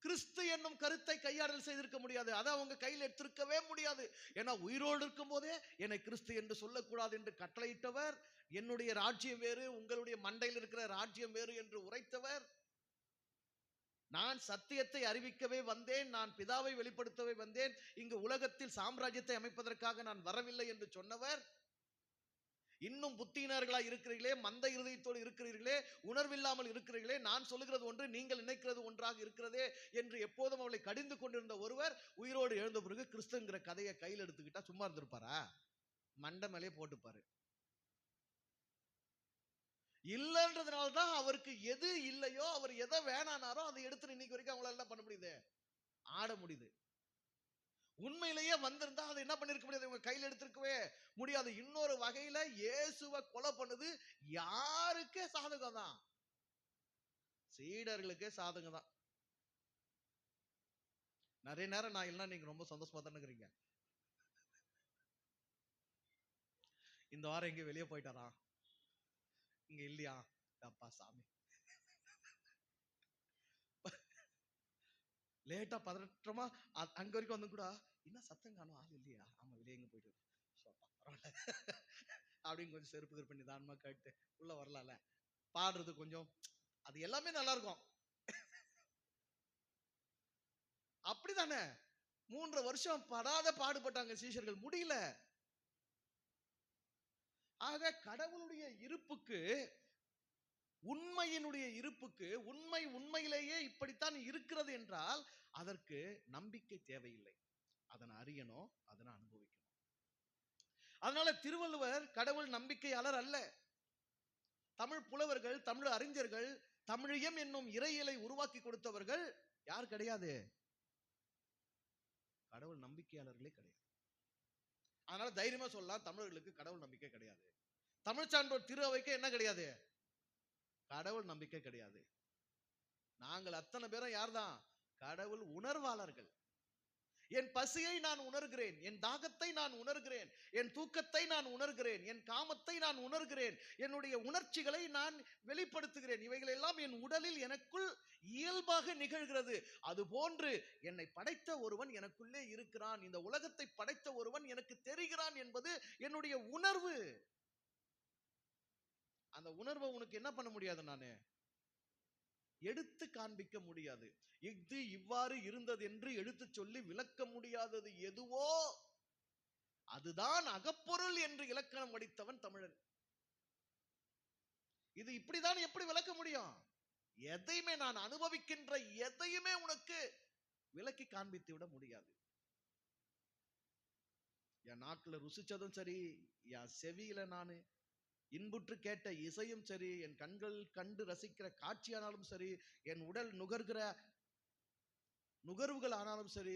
கிறிஸ்து என்னும் கருத்தை கையாடல் செய்திருக்க முடியாது. அதை அவங்க கையில் எடுத்திருக்கவே முடியாது. ஏன்னா உயிரோடு இருக்கும் போதே என்னை கிறிஸ்து என்று சொல்லக்கூடாது என்று கட்டளையிட்டவர், என்னுடைய ராஜ்யம் வேறு, உங்களுடைய மண்டையில் இருக்கிற ராஜ்யம் வேறு என்று உரைத்தவர், நான் சத்தியத்தை அறிவிக்கவே வந்தேன், நான் பிதாவை வெளிப்படுத்தவே வந்தேன், இங்கு உலகத்தில் சாம்ராஜ்யத்தை அமைப்பதற்காக நான் வரவில்லை என்று சொன்னவர், இன்னும் புத்தியினர்களா இருக்கிறீர்களே, மந்த இருதயத்தோடு இருக்கிறீர்களே, உணர்வில்லாமல் இருக்கிறீர்களே, நான் சொல்லுகிறது ஒன்று, நீங்கள் நினைக்கிறது ஒன்றாக இருக்கிறதே என்று எப்போதும் அவளை கடிந்து கொண்டிருந்த ஒருவர் உயிரோடு எழுந்த பிறகு கிறிஸ்துங்கிற கதையை கையில் எடுத்துக்கிட்டா சும்மா இருந்திருப்பாரா? மண்டை மேலே போட்டுப்பாரு. இல்லைன்றதுனால்தான் அவருக்கு எது இல்லையோ, அவர் எதை வேணானாரோ அதை எடுத்து இன்னைக்கு வரைக்கும் அவங்களால என்ன பண்ண முடியுது? ஆட முடியுது. உண்மையிலேயே வந்திருந்தா அதை என்ன பண்ணிருக்க முடியாது, இவங்க கையில் எடுத்திருக்கவே முடியாது. இன்னொரு வகையில இயேசுவை கொலை பண்ணது யாருக்கே சாதகம் தான்? சீடர்களுக்கே சாதகம் தான். நிறைய நேரம் நான் இல்லைன்னா நீங்க ரொம்ப சந்தோஷமா தானே இருக்கிறீங்க. இந்த வாரம் எங்க வெளியே போயிட்டாரா? இங்க இல்லையா? அப்பா சாமி, லேட்டா பதற்றமா அங்க வரைக்கும் வந்து கூட என்ன சத்தம் காணும், ஆள் இல்லையா? ஆமா வெளியே எங்க போயிட்டு அப்படின்னு கொஞ்சம் செருப்பு பண்ணி தான்மா கேட்டு உள்ள வரலாம்ல, பாடுறது கொஞ்சம், அது எல்லாமே நல்லா இருக்கும். அப்படித்தானே 3 வருஷம் படாத பாடுபட்டாங்க சீஷர்கள், முடியல. ஆக கடவுளுடைய இருப்புக்கு, உண்மையினுடைய இருப்புக்கு, உண்மை உண்மையிலேயே இப்படித்தான் இருக்கிறது என்றால் அதற்கு நம்பிக்கை தேவையில்லை. அதனை அறியணும், அதனை அனுபவிக்கணும். அதனால திருவள்ளுவர் கடவுள் நம்பிக்கையாளர் அல்ல. தமிழ் புலவர்கள், தமிழ் அறிஞர்கள், தமிழியம் என்னும் இறையியலை உருவாக்கி கொடுத்தவர்கள் யார் கிடையாது? கடவுள் நம்பிக்கையாளர்களே கிடையாது. அதனால தைரியமா சொல்லலாம், தமிழர்களுக்கு கடவுள் நம்பிக்கை கிடையாது. தமிழ் சான்றோர் திரு அவைக்கு என்ன கிடையாது? கடவுள் நம்பிக்கை கிடையாது. நாங்கள் அத்தனை பேரும் யார்தான்? கடவுள் உணர்வாளர்கள். என் பசியை நான் உணர்கிறேன், என் தாகத்தை நான் உணர்கிறேன், என் தூக்கத்தை நான் உணர்கிறேன், என் காமத்தை நான் உணர்கிறேன், என்னுடைய உணர்ச்சிகளை நான் வெளிப்படுத்துகிறேன். இவைகள் எல்லாம் என் உடலில் எனக்குள் இயல்பாக நிகழ்கிறது. அதுபோன்று என்னை படைத்த ஒருவன் எனக்குள்ளே இருக்கிறான், இந்த உலகத்தை படைத்த ஒருவன் எனக்கு தெரிகிறான் என்பது என்னுடைய உணர்வு. அந்த உணர்வை உனக்கு என்ன பண்ண முடியாது? நானு எடுத்து காண்பிக்க முடியாது. இது இவ்வாறு இருந்தது என்று எடுத்து சொல்லி விளக்க முடியாதது எதுவோ அதுதான் அகப்பொருள் என்று இலக்கணம் படித்தவன் தமிழன். இது இப்படிதான் எப்படி விளக்க முடியும்? எதையுமே, நான் அனுபவிக்கின்ற எதையுமே உனக்கு விளக்கி காண்பித்து விட முடியாது. என் நாக்குல ருசிச்சதும் சரி, என் செவியில நானு இன்புற்று கேட்ட இசையும் சரி, என் கண்கள் கண்டு ரசிக்கிற காட்சியானாலும் சரி, என் உடல் நுகர்கிற நுகர்வுகள் ஆனாலும் சரி,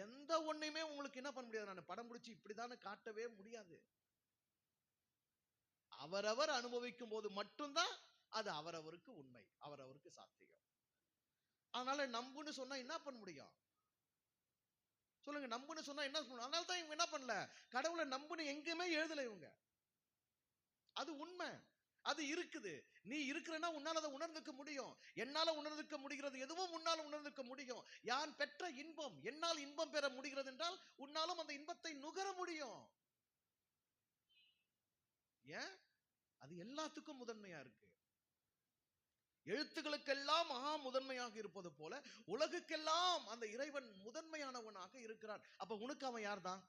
எந்த ஒண்ணுமே உங்களுக்கு என்ன பண்ண முடியாது, நான் படம் பிடிச்சி இப்படிதானே காட்டவே முடியாது. அவரவர் அனுபவிக்கும் போது மட்டும்தான் அது அவரவருக்கு உண்மை, அவரவருக்கு சாத்தியம். அதனால நம்புன்னு சொன்னா என்ன பண்ண முடியும்? சொல்லுங்க, நம்புன்னு சொன்னா என்ன பண்ணணும்? அதனால தான் இவங்க என்ன பண்ணல, கடவுளை நம்புன்னு எங்கேயுமே எழுதல இவங்க. அது உண்மை, அது இருக்குது. நீ இருக்கிறனா உன்னால அதை உணர்ந்துக்க முடியும். என்னால உணர்ந்துக்க முடிகிறது எதுவும் உன்னால் உணர்ந்துக்க முடியும். யான் பெற்ற இன்பம் என்னால் இன்பம் பெற முடிகிறது என்றால் உன்னாலும் அந்த இன்பத்தை நுகர முடியும். ஏன்? அது எல்லாத்துக்கும் முதன்மையா இருக்கு. எழுத்துக்களுக்கெல்லாம் மகா முதன்மையாக இருப்பது போல உலகுக்கெல்லாம் அந்த இறைவன் முதன்மையானவனாக இருக்கிறான். அப்ப உனக்கு அவன் யார் தான்?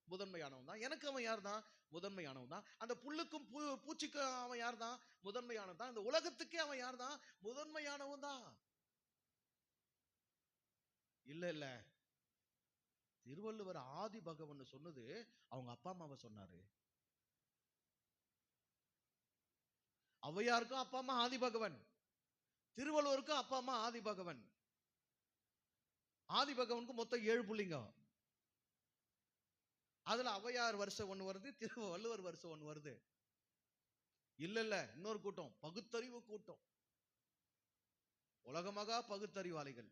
முதன்மையானவன் தான். எனக்கு அவன் யார் தான்? முதன்மையானவன் தான். அந்த புல்லுக்கும் பூச்சிக்கும் அவன் யார் தான்? முதன்மையானவன் தான். அந்த உலகத்துக்கே அவன் யார் தான்? முதன்மையானவன் தான். இல்ல இல்ல, திருவள்ளுவர் ஆதி பகவன் சொன்னது அவங்க அப்பா அம்மாவை சொன்னாரு. ஔவையாருக்கும் அப்பா அம்மா ஆதி பகவன், திருவள்ளுவருக்கும் அப்பா அம்மா ஆதி பகவன். ஆதி பகவனுக்கு மொத்தம் 7 புள்ளிங்க. அதுல ஔவையார் வருஷம் ஒண்ணு வருது, திருவள்ளுவர் வருஷம் ஒண்ணு வருது. இல்ல இல்ல, இன்னொரு கூட்டம், பகுத்தறிவு கூட்டம், உலகமகா பகுத்தறிவாளிகள்.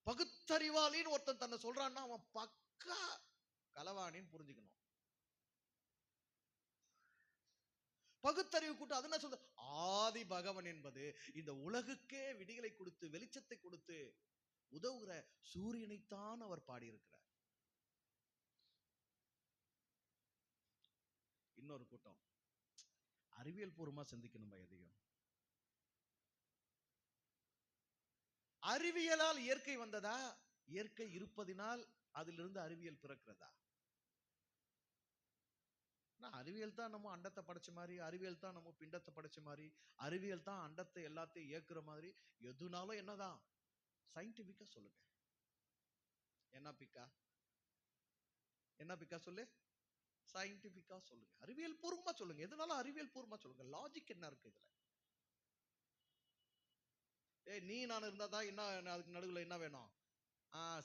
பகுத்தறிவாளின்னு ஒருத்தன் தன்னை சொல்றான்னா அவன் பக்கா களவாணின்னு புரிஞ்சுக்கணும். பகுத்தறிவு கூட்டம் அது என்ன சொல்ற? ஆதி பகவன் என்பது இந்த உலகுக்கே விடிகளை கொடுத்து வெளிச்சத்தை கொடுத்து உதவுகிற சூரியனைத்தான் அவர் பாடியிருக்கிறார். இன்னொரு கூட்டம் அறிவியல் பூர்வமா சிந்திக்கணும். எதையும் அறிவியலால் இயற்கை வந்ததா, இயற்கை இருப்பதினால் அதிலிருந்து அறிவியல் பிறக்கிறதா? அறிவியல் தான் நம்ம அண்டத்தை படைச்ச மாதிரி, அறிவியல் தான் நம்ம பிண்டத்தை படைச்ச மாதிரி, அறிவியல் தான் அண்டத்தை எல்லாத்தையும் இயக்குற மாதிரி, எதுனாலும் என்னதான் சயின்டிபிக்கா சொல்லுங்க. என்ன பிக்கா? என்ன பிக்கா சொல்லு? சயின்டிபிக்கா சொல்லுங்க, அறிவியல் பூர்வமா சொல்லுங்க. எதுனாலும் அறிவியல் பூர்வமா சொல்லுங்க. லாஜிக் என்ன இருக்கு இதுல? நீ நான் இருந்தா தான் என்ன, அதுக்கு நடுவில் என்ன வேணும்?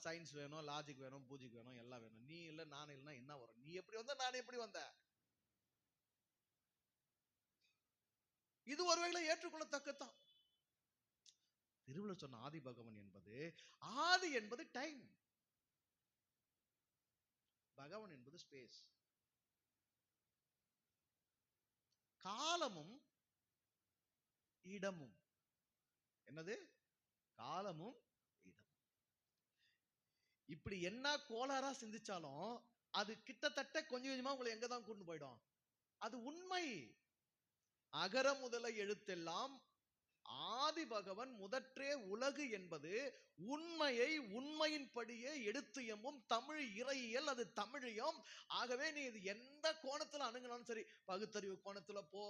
சயின்ஸ் வேணும், லாஜிக் வேணும், பூஜிக் வேணும், எல்லாம் வேணும். நீ இல்ல நான் இல்லைன்னா என்ன வரும்? நீ எப்படி வந்த, நான் எப்படி வந்த? இது ஒருவேளை ஏற்றுக்கொள்ளத்தக்கதான். திருவள்ளுவர் சொன்ன ஆதி பகவன் என்பது, ஆதி என்பது டைம், பகவன் என்பது ஸ்பேஸ். காலமும் இடமும். என்னது? காலமும் இடமும். இப்படி என்ன கோளாறா சிந்திச்சாலும் அது கிட்டத்தட்ட கொஞ்சம் கொஞ்சமா உங்களை எங்கதான் கொண்டு போயிடும். அது உண்மை. அகர முதல எழுத்தெல்லாம் ஆதி பகவன் முதற்றே உலகு என்பது உண்மையை உண்மையின்படியே எடுத்து எம்பும் தமிழ் இறையியல், அது தமிழியம். ஆகவே நீ இது எந்த கோணத்துல அணுகினாலும் சரி, பகுத்தறிவு கோணத்துல போ,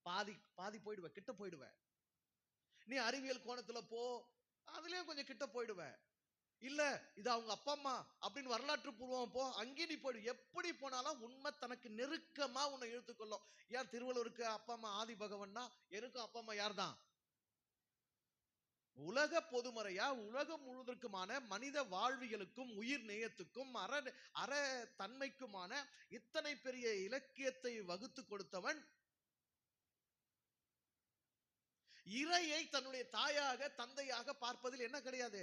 பாதி பாதி போயிடுவ, கிட்ட போயிடுவ. நீ அறிவியல் கோணத்துல போ, அதுலயும் கொஞ்சம் கிட்ட போயிடுவ. இல்ல இது அவங்க அப்பா அம்மா அப்படின்னு வரலாற்று பூர்வம் போ, அங்கே நீ போயிடு. எப்படி போனாலும் உண்மை தனக்கு நெருக்கமா உன்னை இழுத்துக்கொள்ளும். ஏன் திருவள்ளுவருக்கு அப்பா அம்மா ஆதி பகவன்னா, எனக்கும் அப்பா அம்மா யார் தான்? உலக பொதுமறையா உலகம் முழுவதற்குமான மனித வாழ்வியலுக்கும் உயிர் நேயத்துக்கும் அற தன்மைக்குமான இத்தனை பெரிய இலக்கியத்தை வகுத்து கொடுத்தவன் இறையை தன்னுடைய தாயாக தந்தையாக பார்ப்பதில் என்ன கிடையாது,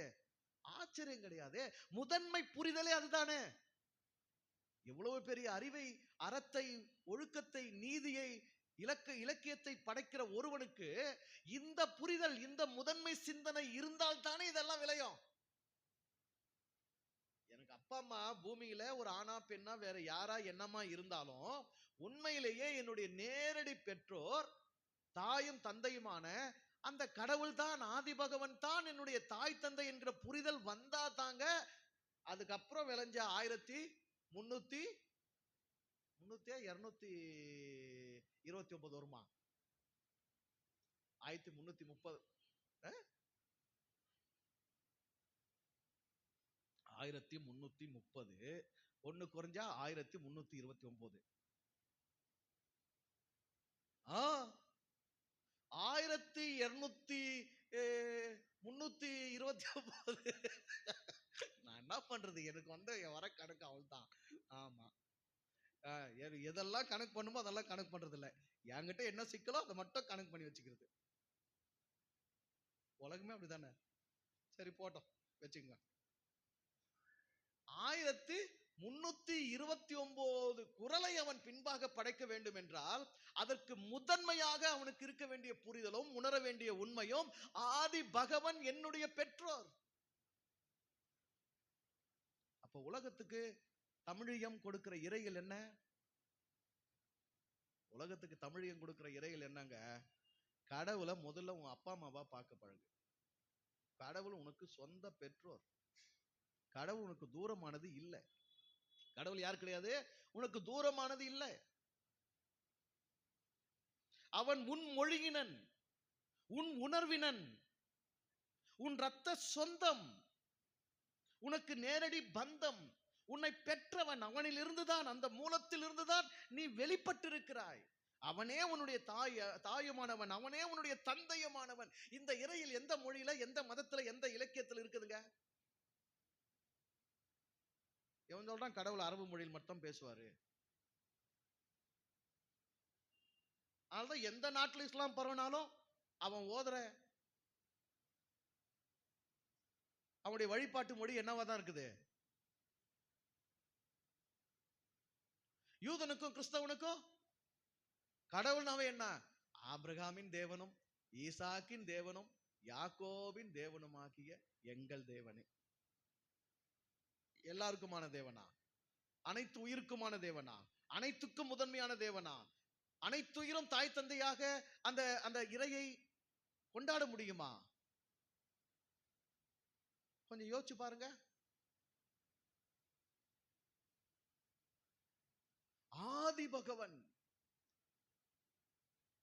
ஆச்சரியம் கிடையாது. முதன்மை புரிதலே அதுதானே. எவ்வளவு பெரிய அறிவை, அறத்தை, ஒழுக்கத்தை, நீதியை, இலக்கியத்தை படைக்கிற ஒருவனுக்கு இந்த புரிதல், இந்த முதன்மை சிந்தனை இருந்தால் தானே இதெல்லாம் விளையும். எனக்கு அப்பா அம்மா பூமியில ஒரு ஆணா பெண்ணா வேற யாரா என்னமா இருந்தாலும் உண்மையிலேயே என்னுடைய நேரடி பெற்றோர் தாயும் தந்தையுமான அந்த கடவுள் தான், ஆதி பகவன் தான் என்னுடைய தாய் தந்தை என்கிற புரிதல் வந்தா தாங்க. அதுக்கப்புறம் விளைஞ்ச 1329 வருமா, 1330, 1330 ஒண்ணு குறைஞ்சா 1329. 1229. நான் என்ன பண்றது, எனக்கு வந்து வர கணக்கு அவள் தான். ஆமா, எதெல்லாம் கணக்கு பண்ணுமோ அதெல்லாம் கணக்கு பண்றது இல்லை. என்கிட்ட என்ன சிக்கலோ அதை மட்டும் கணக்கு பண்ணி வச்சுக்கிறது. உலகமே அப்படித்தானே. சரி போட்டோம், வச்சுங்க. 1329 குறளை அவன் பின்பாக படைக்க வேண்டும் என்றால் அதற்கு முதன்மையாக அவனுக்கு இருக்க வேண்டிய புரிதலும் உணர வேண்டிய உண்மையும் ஆதி பகவன் என்னுடைய பெற்றோர். அப்ப உலகத்துக்கு தமிழியம் கொடுக்கிற இறைகள் என்ன? உலகத்துக்கு தமிழியம் கொடுக்கிற இறைகள் என்னங்க? கடவுளை முதல்ல உன் அப்பா அம்மாவா பார்க்க பழகு. கடவுள் உனக்கு சொந்த பெற்றோர். கடவுள் உனக்கு தூரமானது இல்லை. கடவுள் யார் கிடையாது, உனக்கு தூரமானது இல்லை. அவன் உன் மொழியினன், உன் உணர்வினன், உன் இரத்த சொந்தம், உனக்கு நேரடி பந்தம், உன்னை பெற்றவன். அவனில் இருந்துதான், அந்த மூலத்தில் இருந்துதான் நீ வெளிப்பட்டிருக்கிறாய். அவனே உன்னுடைய தாயுமானவன், அவனே உன்னுடைய தந்தையுமானவன். இந்த இறையில் எந்த மொழியில, எந்த மதத்துல, எந்த இலக்கியத்தில் இருக்குதுங்க? எவன் சொல்றான் கடவுள் அரபு மொழியில் மட்டும் பேசுவாரு? அதனால்தான் எந்த நாட்டில் இஸ்லாம் பரவனாலும் அவன் ஓதுற அவனுடைய வழிபாட்டு மொழி என்னவாதான் இருக்குது. யூதனுக்கும் கிறிஸ்தவனுக்கும் கடவுள்னாவே என்ன? ஆபிரகாமின் தேவனும் ஈசாக்கின் தேவனும் யாக்கோபின் தேவனுமாகிய எங்கள் தேவனே. எல்லாருக்குமான தேவனா? அனைத்து உயிருக்குமான தேவனா? அனைத்துக்கும் முதன்மையான தேவனா? அனைத்துயிரும் தாய் தந்தையாக அந்த அந்த இறையை கொண்டாட முடியுமா? கொஞ்சம் யோசிச்சு பாருங்க. ஆதி பகவன்.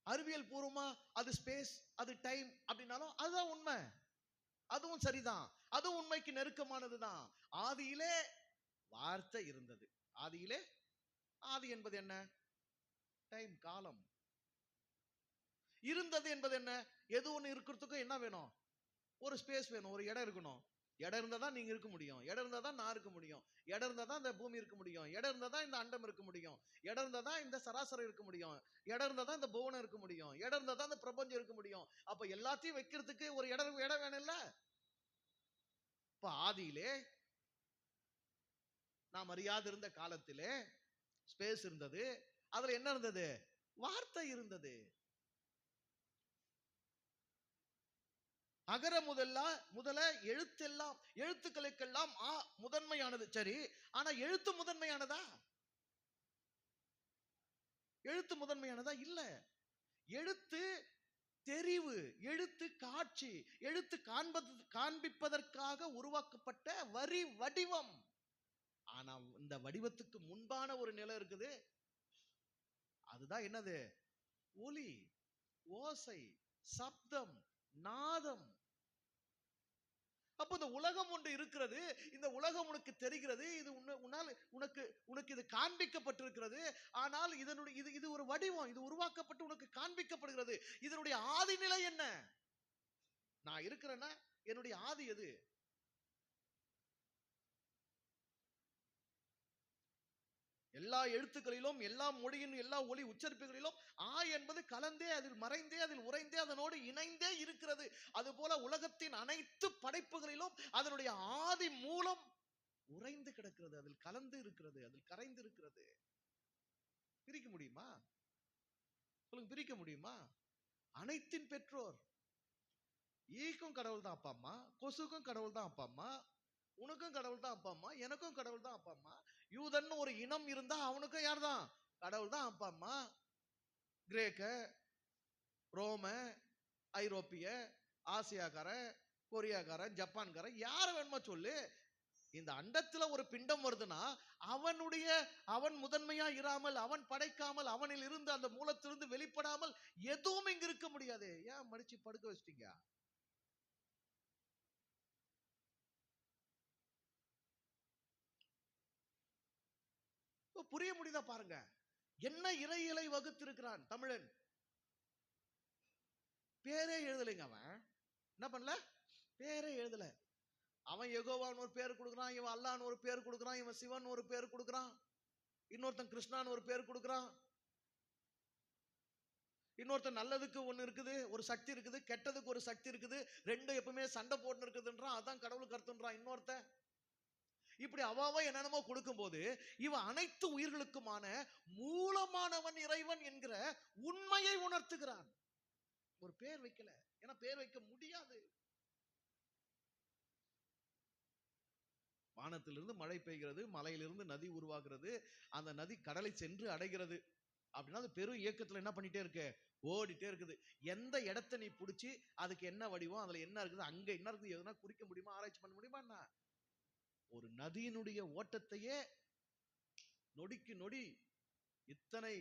அறிவியல் பூர்வமா அது ஸ்பேஸ், அது டைம் அப்படின்னாலும் அதுதான் உண்மை, அதுவும் சரிதான், அதுவும் உண்மைக்கு நெருக்கமானதுதான். ஆதியிலே வார்த்தை இருந்தது. ஆதியிலே, ஆதி என்பது என்ன? டைம், காலம். இருந்தது என்பது என்ன? எது ஒண்ணு இருக்கிறதுக்கும் என்ன வேணும்? ஒரு ஸ்பேஸ் வேணும், ஒரு இடம் இருக்கணும். இடம் இருந்தா தான் நீங்க இருக்க முடியும், இடம் இருந்தா தான் நான் இருக்க முடியும், இடம் இருந்தா தான் இந்த பூமி இருக்க முடியும், இடம் இருந்தா தான் இந்த அண்டம் இருக்க முடியும், இடம் இருந்தா தான் இந்த சராசரம் இருக்க முடியும், இடம் இருந்தா தான் இந்த புவனம் இருக்க முடியும், இடம் இருந்தா தான் இந்த பிரபஞ்சம் இருக்க முடியும். அப்ப எல்லாத்தையும் வைக்கிறதுக்கு ஒரு இடம் வேணும் இல்ல? இப்ப ஆதியிலே நாம் அறியாது இருந்த காலத்திலே ஸ்பேஸ் இருந்தது. அதுல என்ன இருந்தது? வார்த்தை இருந்தது. அகர முதல எழுத்தெல்லாம், எழுத்துக்களுக்கெல்லாம் முதன்மையானது. சரி, ஆனா எழுத்து முதன்மையானதா? எழுத்து முதன்மையானதா? இல்ல. எழுத்து தெரிவு, எழுத்து காட்சி, எழுத்து காண்பிப்பதற்காக உருவாக்கப்பட்ட வரி வடிவம். ஆனா இந்த வடிவத்துக்கு முன்பான ஒரு நிலை இருக்குது. அதுதான் என்னது? ஒலி, ஓசை, சப்தம், நாதம். அப்ப இந்த உலகம் ஒன்று இருக்கிறது, இந்த உலகம் உனக்கு தெரிகிறது, இது உனக்கு இது காண்பிக்கப்பட்டிருக்கிறது. ஆனால் இது ஒரு வடிவம், இது உருவாக்கப்பட்டு உனக்கு காண்பிக்கப்படுகிறது. இதனுடைய ஆதி நிலை என்ன? நான் இருக்கிறேன்னா என்னுடைய ஆதி எது? எல்லா எழுத்துக்களிலும், எல்லா மொழியின் எல்லா ஒலி உச்சரிப்புகளிலும் என்பது கலந்தே, அதில் மறைந்தே, அதில் உறைந்தே, அதனோடு இணைந்தே இருக்கிறது. அதுபோல உலகத்தின் அனைத்து படைப்புகளிலும் அதனுடைய ஆதி மூலம் உறைந்து கிடக்கிறது, அதில் கலந்து இருக்கிறது, அதில் கரைந்து இருக்கிறது. பிரிக்க முடியுமா? சொல்லுங்க, பிரிக்க முடியுமா? அனைத்தின் பெற்றோர். ஈக்கும் கடவுள் தான் அப்பா அம்மா, கொசுக்கும் கடவுள் தான் அப்பா அம்மா, உனக்கும் கடவுள் தான் அப்பா அம்மா, எனக்கும் கடவுள் தான் அப்பா அம்மா. யூதன் ஒரு இனம் இருந்தா அவனுக்கும் யார் தான்? கடவுள் தான் அப்பா அம்மா. கிரேக்க, ரோம, ஐரோப்பிய, ஆசியாக்கார, கொரியாக்காரன், ஜப்பான்காரன், யார வேணுமா சொல்லு. இந்த அண்டத்துல ஒரு பிண்டம் வருதுன்னா அவன் முதன்மையா இராமல், அவன் படைக்காமல், அவனில் இருந்து அந்த மூலத்திலிருந்து வெளிப்படாமல் எதுவும் இங்க இருக்க முடியாது. ஏன் மடிச்சு படுக்க வச்சிட்டீங்க? புரிய முடியுதா பாருங்க. என்ன இறையிலை வகுத்திருக்கிறான் தமிழன். பேரே எழுதலைங்க. அவன் என்ன பண்ணல? பேரே எழுதல. அவன் யெகோவான்னு ஒரு பேர் கொடுக்குறான், இவன் அல்லான்னு ஒரு பேர் கொடுக்குறான், இவன் சிவன் ஒரு பேர் கொடுக்குறான், இன்னொருத்தன் கிருஷ்ணான்னு ஒரு பேர் கொடுக்குறான், இன்னொருத்தன் நல்லதுக்கு ஒண்ணு இருக்குது, ஒரு சக்தி இருக்குது, கெட்டதுக்கு ஒரு சக்தி இருக்குது, ரெண்டு எப்பவுமே சண்டை போட்டு இருக்குதுன்றான், அதான் கடவுளுக்கு அர்த்தம்ன்றான் இன்னொருத்தன். இப்படி அவாவா என்னென்னமோ கொடுக்கும் போது இவன் அனைத்து உயிர்களுக்குமான மூலமானவன் இறைவன் என்கிற உண்மையை உணர்த்துகிறான். ஒரு பேர் வைக்கல, ஏன்னா பேர் வைக்க முடியாது. வானத்திலிருந்து மழை பெய்கிறது, மலையிலிருந்து நதி உருவாகிறது, அந்த நதி கடலை சென்று அடைகிறது. அப்படின்னா அது பெரும் இயக்கத்துல என்ன பண்ணிட்டே இருக்கு? ஓடிட்டே இருக்குது. எந்த இடத்தை நீ பிடிச்சி அதுக்கு என்ன வடிவம், அதுல என்ன இருக்குது, அங்க என்ன இருக்குது, எதுனா குறிக்க முடியுமா? ஆராய்ச்சி பண்ண முடியுமா? என்ன ஒரு நதியினுடைய ஓட்டத்தையே நொடிக்கு நொடி இத்தனை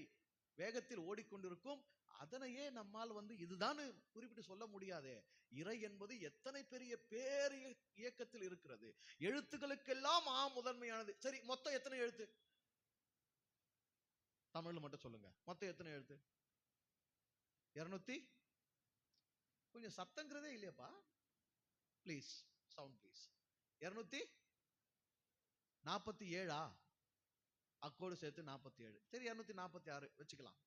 வேகத்தில் ஓடிக்கொண்டிருக்கும், அதனையே நம்மால் இதுதான் குறிப்பிட்டு சொல்ல முடியாது. இறை என்பது எத்தனை பெரிய பேர் இயக்கத்தில் இருக்கிறது. எழுத்துக்களுக்கெல்லாம் முதன்மையானது. சரி, மொத்தம் எத்தனை எழுத்து? தமிழ்ல மட்டும் சொல்லுங்க, மொத்தம் எத்தனை எழுத்து? 200. கொஞ்சம் சத்தங்கிறதே இல்லையாப்பா, ப்ளீஸ் சவுண்ட் ப்ளீஸ். 247 அக்கோடு சேர்த்து 47. சரி, 246 வச்சுக்கலாம்.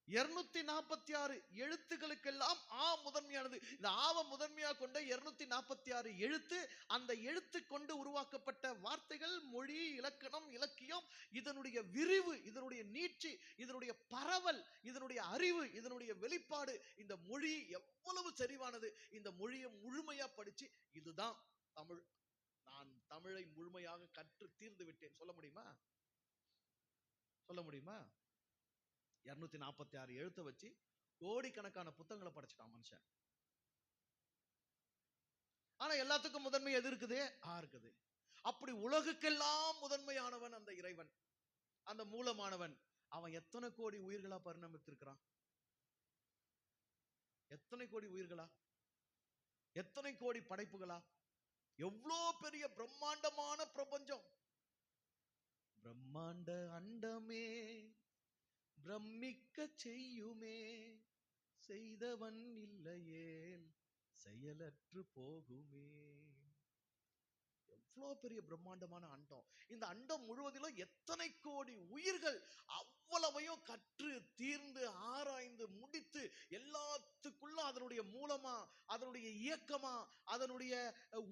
246 எழுத்துக்களுக்கெல்லாம் ஆ முதன்மையானது. இந்த ஆவ முதன்மையா கொண்ட 246 எழுத்து, அந்த எழுத்து கொண்டு உருவாக்கப்பட்ட வார்த்தைகள், மொழி, இலக்கணம், இலக்கியம், இதனுடைய விரிவு, இதனுடைய நீட்சி, இதனுடைய பரவல், இதனுடைய அறிவு, இதனுடைய வெளிப்பாடு, இந்த மொழி எவ்வளவு செறிவானது. இந்த மொழியை முழுமையா படிச்சு, இதுதான் தமிழ், நான் தமிழை முழுமையாக கற்று தீர்ந்து விட்டேன் சொல்ல முடியுமா? சொல்ல முடியுமா? 246 எழுத்தை வச்சு கோடிக்கணக்கான புத்தகங்களை படைச்சிட்டான் மனுஷன். ஆனா எல்லாத்துக்கும் முதன்மை எது இருக்குது? இருக்குது. அப்படி உலகுக்கெல்லாம் முதன்மையானவன் அந்த இறைவன், அந்த மூலமானவன். அவன் எத்தனை கோடி உயிர்களா பரிணமித்திருக்கிறான்? எத்தனை கோடி உயிர்களா, எத்தனை கோடி படைப்புகளா, எவ்வளோ பெரிய பிரம்மாண்டமான பிரபஞ்சம். பிரம்மாண்ட அண்டமே பிரமிக்க செய்யுமே, செய்தவன் இல்லையேல் செயலற்று போகுமே. எவ்வளவு பெரிய பிரம்மாண்டமான அண்டம். இந்த அண்டம் முழுவதிலும் எத்தனை கோடி உயிர்கள், அவ்வளவையும் கற்று தீர்ந்து ஆராய்ந்து முடித்து, எல்லாத்துக்குள்ள அதனுடைய மூலமா, அதனுடைய இயக்கமா, அதனுடைய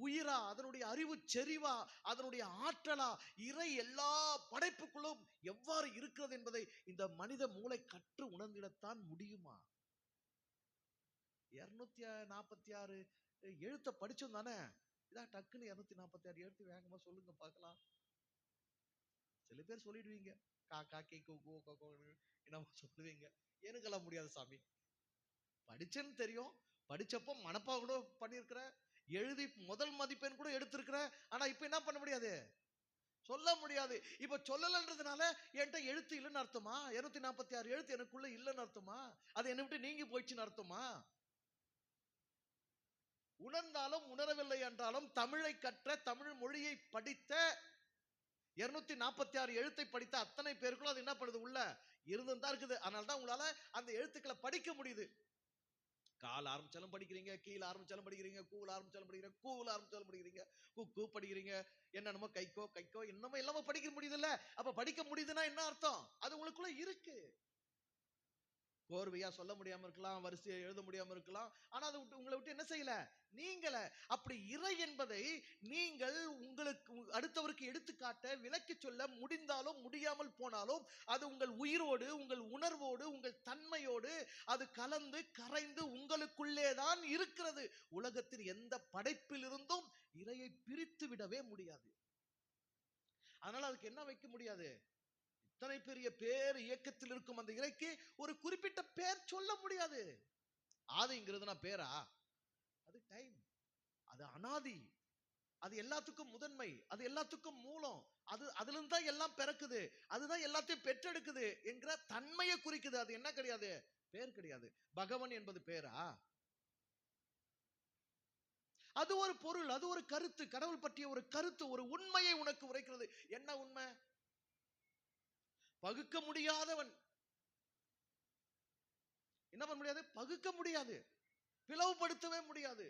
உயிரா, அதனுடைய அறிவு செறிவா, அதனுடைய ஆற்றலா, இறை எல்லா படைப்புக்குள்ளும் எவ்வாறு இருக்கிறது என்பதை இந்த மனித மூளை கற்று உணர்ந்திடத்தான் முடியுமா? 246 எழுத்த படிச்சோம் தானே. இதான் டக்குன்னு 246 எழுத்து வேகமா சொல்லுங்க பார்க்கலாம். சில பேர் சொல்லிடுவீங்க, காக்கா கேக்கு என்னமோ சொல்லுவீங்க. எனக்கெல்லாம் முடியாது சாமி. படிச்சேன்னு தெரியும், படிச்சப்போ மனப்பா கூட பண்ணியிருக்கிற, எழுதி முதல் மதிப்பெண் கூட எடுத்திருக்கிற. ஆனா இப்ப என்ன பண்ண முடியாது, சொல்ல முடியாது. இப்ப சொல்லலன்றதுனால என்கிட்ட எழுத்து இல்லைன்னு அர்த்தமா? 246 எழுத்து எனக்குள்ள இல்லைன்னு அர்த்தமா? அது என்னை விட்டு நீங்கி போயிடுச்சுன்னு அர்த்தமா? உணர்ந்தாலும் உணரவில்லை என்றாலும் தமிழை கற்ற, தமிழ் மொழியை படித்த, 246 எழுத்தை படித்த அத்தனை பேருக்குள்ள அது என்ன பண்ணுது, உள்ள இருந்துதான் இருக்குது. அதனால்தான் உங்களால அந்த எழுத்துக்களை படிக்க முடியுது. கால் ஆரம்பிச்சாலும் படிக்கிறீங்க, கீழே ஆரம்பிச்சாலும் படிக்கிறீங்க, கூல ஆரம்பிச்சாலும் படிக்கிறீங்க, கூல ஆரம்பிச்சாலும் படிக்கிறீங்க, கூ படிக்கிறீங்க, என்னென்னமோ கைக்கோ என்னமோ எல்லாமே படிக்க முடியுது இல்ல. அப்ப படிக்க முடியுதுன்னா என்ன அர்த்தம்? அது உங்களுக்குள்ள இருக்கு. கோர்வையா சொல்ல முடியாம இருக்கலாம், வரிசையை எழுத முடியாம இருக்கலாம், ஆனா அது உங்களை விட்டு என்ன செய்யல, நீங்கள. அப்படி இறை என்பதை நீங்கள் உங்களுக்கு அடுத்தவருக்கு எடுத்துக்காட்ட, விளக்கி சொல்ல முடிந்தாலும் முடியாமல் போனாலும், அது உங்கள் உயிரோடு, உங்கள் உணர்வோடு, உங்கள் தன்மையோடு அது கலந்து கரைந்து உங்களுக்குள்ளேதான் இருக்கிறது. உலகத்தின் எந்த படைப்பிலிருந்தும் இறையை பிரித்து விடவே முடியாது. அதனால அதுக்கு என்ன வைக்க முடியாது, இத்தனை பெரிய பேர் இயக்கத்தில் இருக்கும் அந்த இறைக்கு ஒரு குறிப்பிட்ட பேர் சொல்ல முடியாது. ஆதிங்கிறது பேரா? அது டைம், அது அனாதி, அது எல்லாத்துக்கும் முதன்மை, அது எல்லாத்துக்கும் மூலம், அது அதுல இருந்து தான் எல்லாம் பிறக்குது, அதுதான் எல்லாத்தையும் பெற்றெடுக்குது என்கிற தன்மையை குறிக்குது. அது என்ன கிடையாது, பேர் கிடையாது. பகவன் என்பது பேரா? அது ஒரு பொருள், அது ஒரு கருத்து, கடவுள் பற்றிய ஒரு கருத்து, ஒரு உண்மையை உனக்கு உரைக்கிறது. என்ன உண்மை? பகுக்க முடியாதவன். என்ன பண்ண முடியாது, பகுக்க முடியாது, பிளவுபடுத்தவே முடியாது.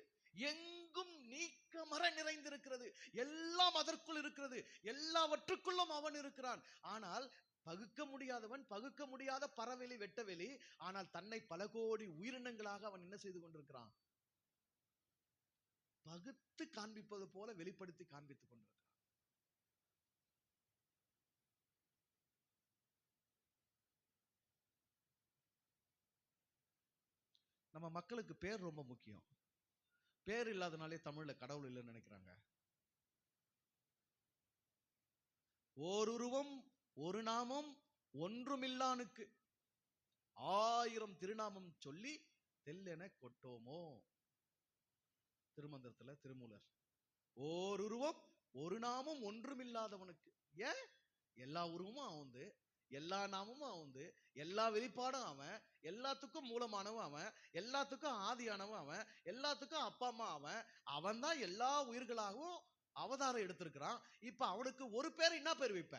எங்கும் நீக்கமற நிறைந்திருக்கிறது, எல்லாம் அதற்குள் இருக்கிறது, எல்லாவற்றுக்குள்ளும் அவன் இருக்கிறான். ஆனால் பகுக்க முடியாதவன், பகுக்க முடியாத பறவெளி, வெட்டவெளி. ஆனால் தன்னை பல கோடி உயிரினங்களாக அவன் என்ன செய்து கொண்டிருக்கிறான், பகுத்து காண்பிப்பது போல வெளிப்படுத்தி காண்பித்துக் கொண்டிருக்கிறான். நம்ம மக்களுக்கு பேர் ரொம்ப முக்கியம். பேர் இல்லாதனாலே தமிழ்ல கடவுள் இல்லைன்னு நினைக்கிறாங்க. ஓருருவம் ஒரு நாமம் ஒன்றுமில்லானுக்கு 1000 திருநாமம் சொல்லி தெல்லென கொட்டோமோ. திருமந்திரத்துல திருமூலர். ஓருருவம் ஒரு நாமம் ஒன்றுமில்லாதவனுக்கு. ஏன்? எல்லா உருவமும் அவந்து, எல்லா நாமமும் அவந்து, எல்லா வெளிப்பாடும் அவன், எல்லாத்துக்கும் மூலமானவன் அவன், எல்லாத்துக்கும் ஆதியானவன் அவன், எல்லாத்துக்கும் அப்பா அம்மா அவன், அவன் தான் எல்லா உயிர்களாகவும் அவதாரம் எடுத்திருக்கிறான். இப்ப அவனுக்கு ஒரு பேர் என்ன பேர் வைப்ப?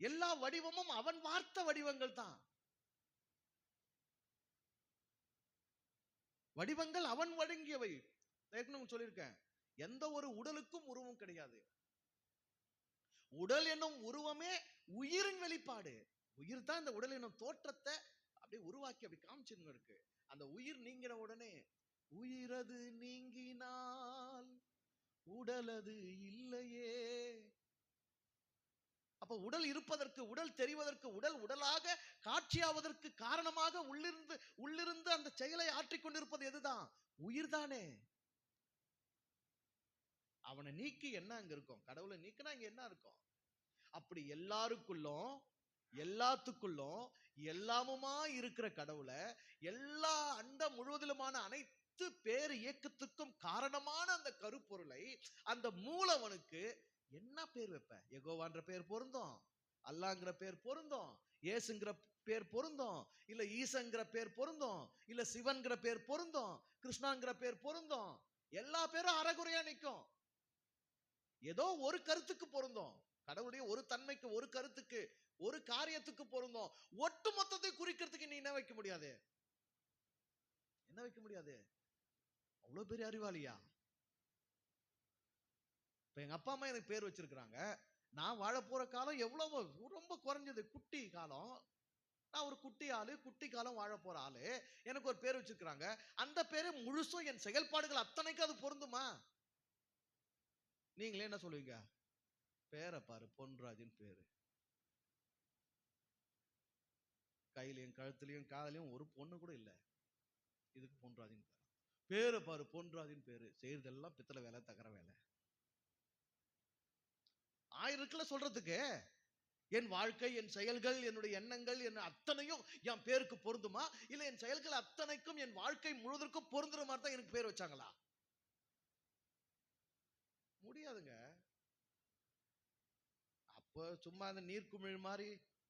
எல்லா வடிவமும் அவன் வார்த்த வடிவங்கள் தான். வடிவங்கள் அவன் வழங்கியவை. ஏற்கனவே சொல்லியிருக்கேன், எந்த ஒரு உடலுக்கும் உருவம் கிடையாது. உடல் என்னும் உருவமே உயிரின் வெளிப்பாடு. உயிர் தான் இந்த உடல் என்னும் தோற்றத்தை அப்படியே உருவாக்கி அப்படி காமிச்சுன்னு இருக்கு. அந்த உயிர் நீங்கின உடனே உயிரது நீங்கினால் உடலது இல்லையே. அப்ப உடல் இருப்பதற்கு, உடல் தெரிவதற்கு, உடல் உடலாக காட்சியாவதற்கு காரணமாக உள்ளிருந்து அந்த செயலை ஆற்றிக்கொண்டிருப்பது எதுதான்? உயிர் தானே. அவனை நீக்கி என்ன அங்க இருக்கும்? கடவுளை நீக்கினா இங்க என்ன இருக்கும்? அப்படி எல்லாருக்குள்ளும் எல்லாத்துக்குள்ளும் எல்லாமுமா இருக்கிற கடவுளை, எல்லா அண்ட முழுவதிலுமான அனைத்து பேர் இயக்கத்துக்கும் காரணமான அந்த கருப்பொருளை, அந்த மூலவனுக்கு என்ன பேர் வைப்ப? யெகோவான்ற பேர் பொருந்தும், அல்லாஹ்ங்கிற பேர் பொருந்தும், இயேசுங்கிற பேர் பொருந்தும், இல்ல ஈசங்கிற பேர் பொருந்தும், இல்ல சிவன்கிற பேர் பொருந்தும், கிருஷ்ணாங்கிற பேர் பொருந்தும். எல்லா பேரும் அறகுறையா நிற்கும். ஏதோ ஒரு கருத்துக்கு பொருந்தும். கடவுளுடைய ஒரு தன்மைக்கு, ஒரு கருத்துக்கு, ஒரு காரியத்துக்கு பொருந்தும். ஒட்டு மொத்தத்தை குறிக்கிறதுக்கு நீ என்ன வைக்க முடியாது? என்ன வைக்க முடியாது? அவ்வளவு பெரிய அறிவாளியா? இப்ப எங்க அப்பா அம்மா எனக்கு பேர் வச்சிருக்கிறாங்க. நான் வாழ போற காலம் எவ்வளவு ரொம்ப குறைஞ்சது, குட்டி காலம். நான் ஒரு குட்டி ஆளு, குட்டி காலம் வாழ போற ஆளு. எனக்கு ஒரு பேர் வச்சிருக்கிறாங்க. அந்த பேரு முழுசும் என் செயல்பாடுகள் அத்தனைக்கும் அது பொருந்துமா? நீங்களே என்ன சொல்லுவீங்க? பேரை பாரு, பொன்ராஜின் பேரு. கையிலையும் கழுத்துலையும் காதலையும் ஒரு பொண்ணு கூட இல்ல. இதுக்கு பொன்ராஜின் பேரு. பேரை பாரு, பொன்ராஜின் பேரு. செய்யறதெல்லாம் பித்தளை வேலை, தகர வேலை. ஆயிரத்துல சொல்றதுக்கு. என் வாழ்க்கை, என் செயல்கள், என்னுடைய எண்ணங்கள், என்ன அத்தனையும் என் பேருக்கு பொருந்துமா? இல்ல என் செயல்கள் அத்தனைக்கும் என் வாழ்க்கை முழுவதற்கும் பொருந்துற மாதிரி தான் எனக்கு பேர் வச்சாங்களா? முடியாதுங்க. அப்ப சும்மா அந்த நீர்க்குமிழ் மாதிரி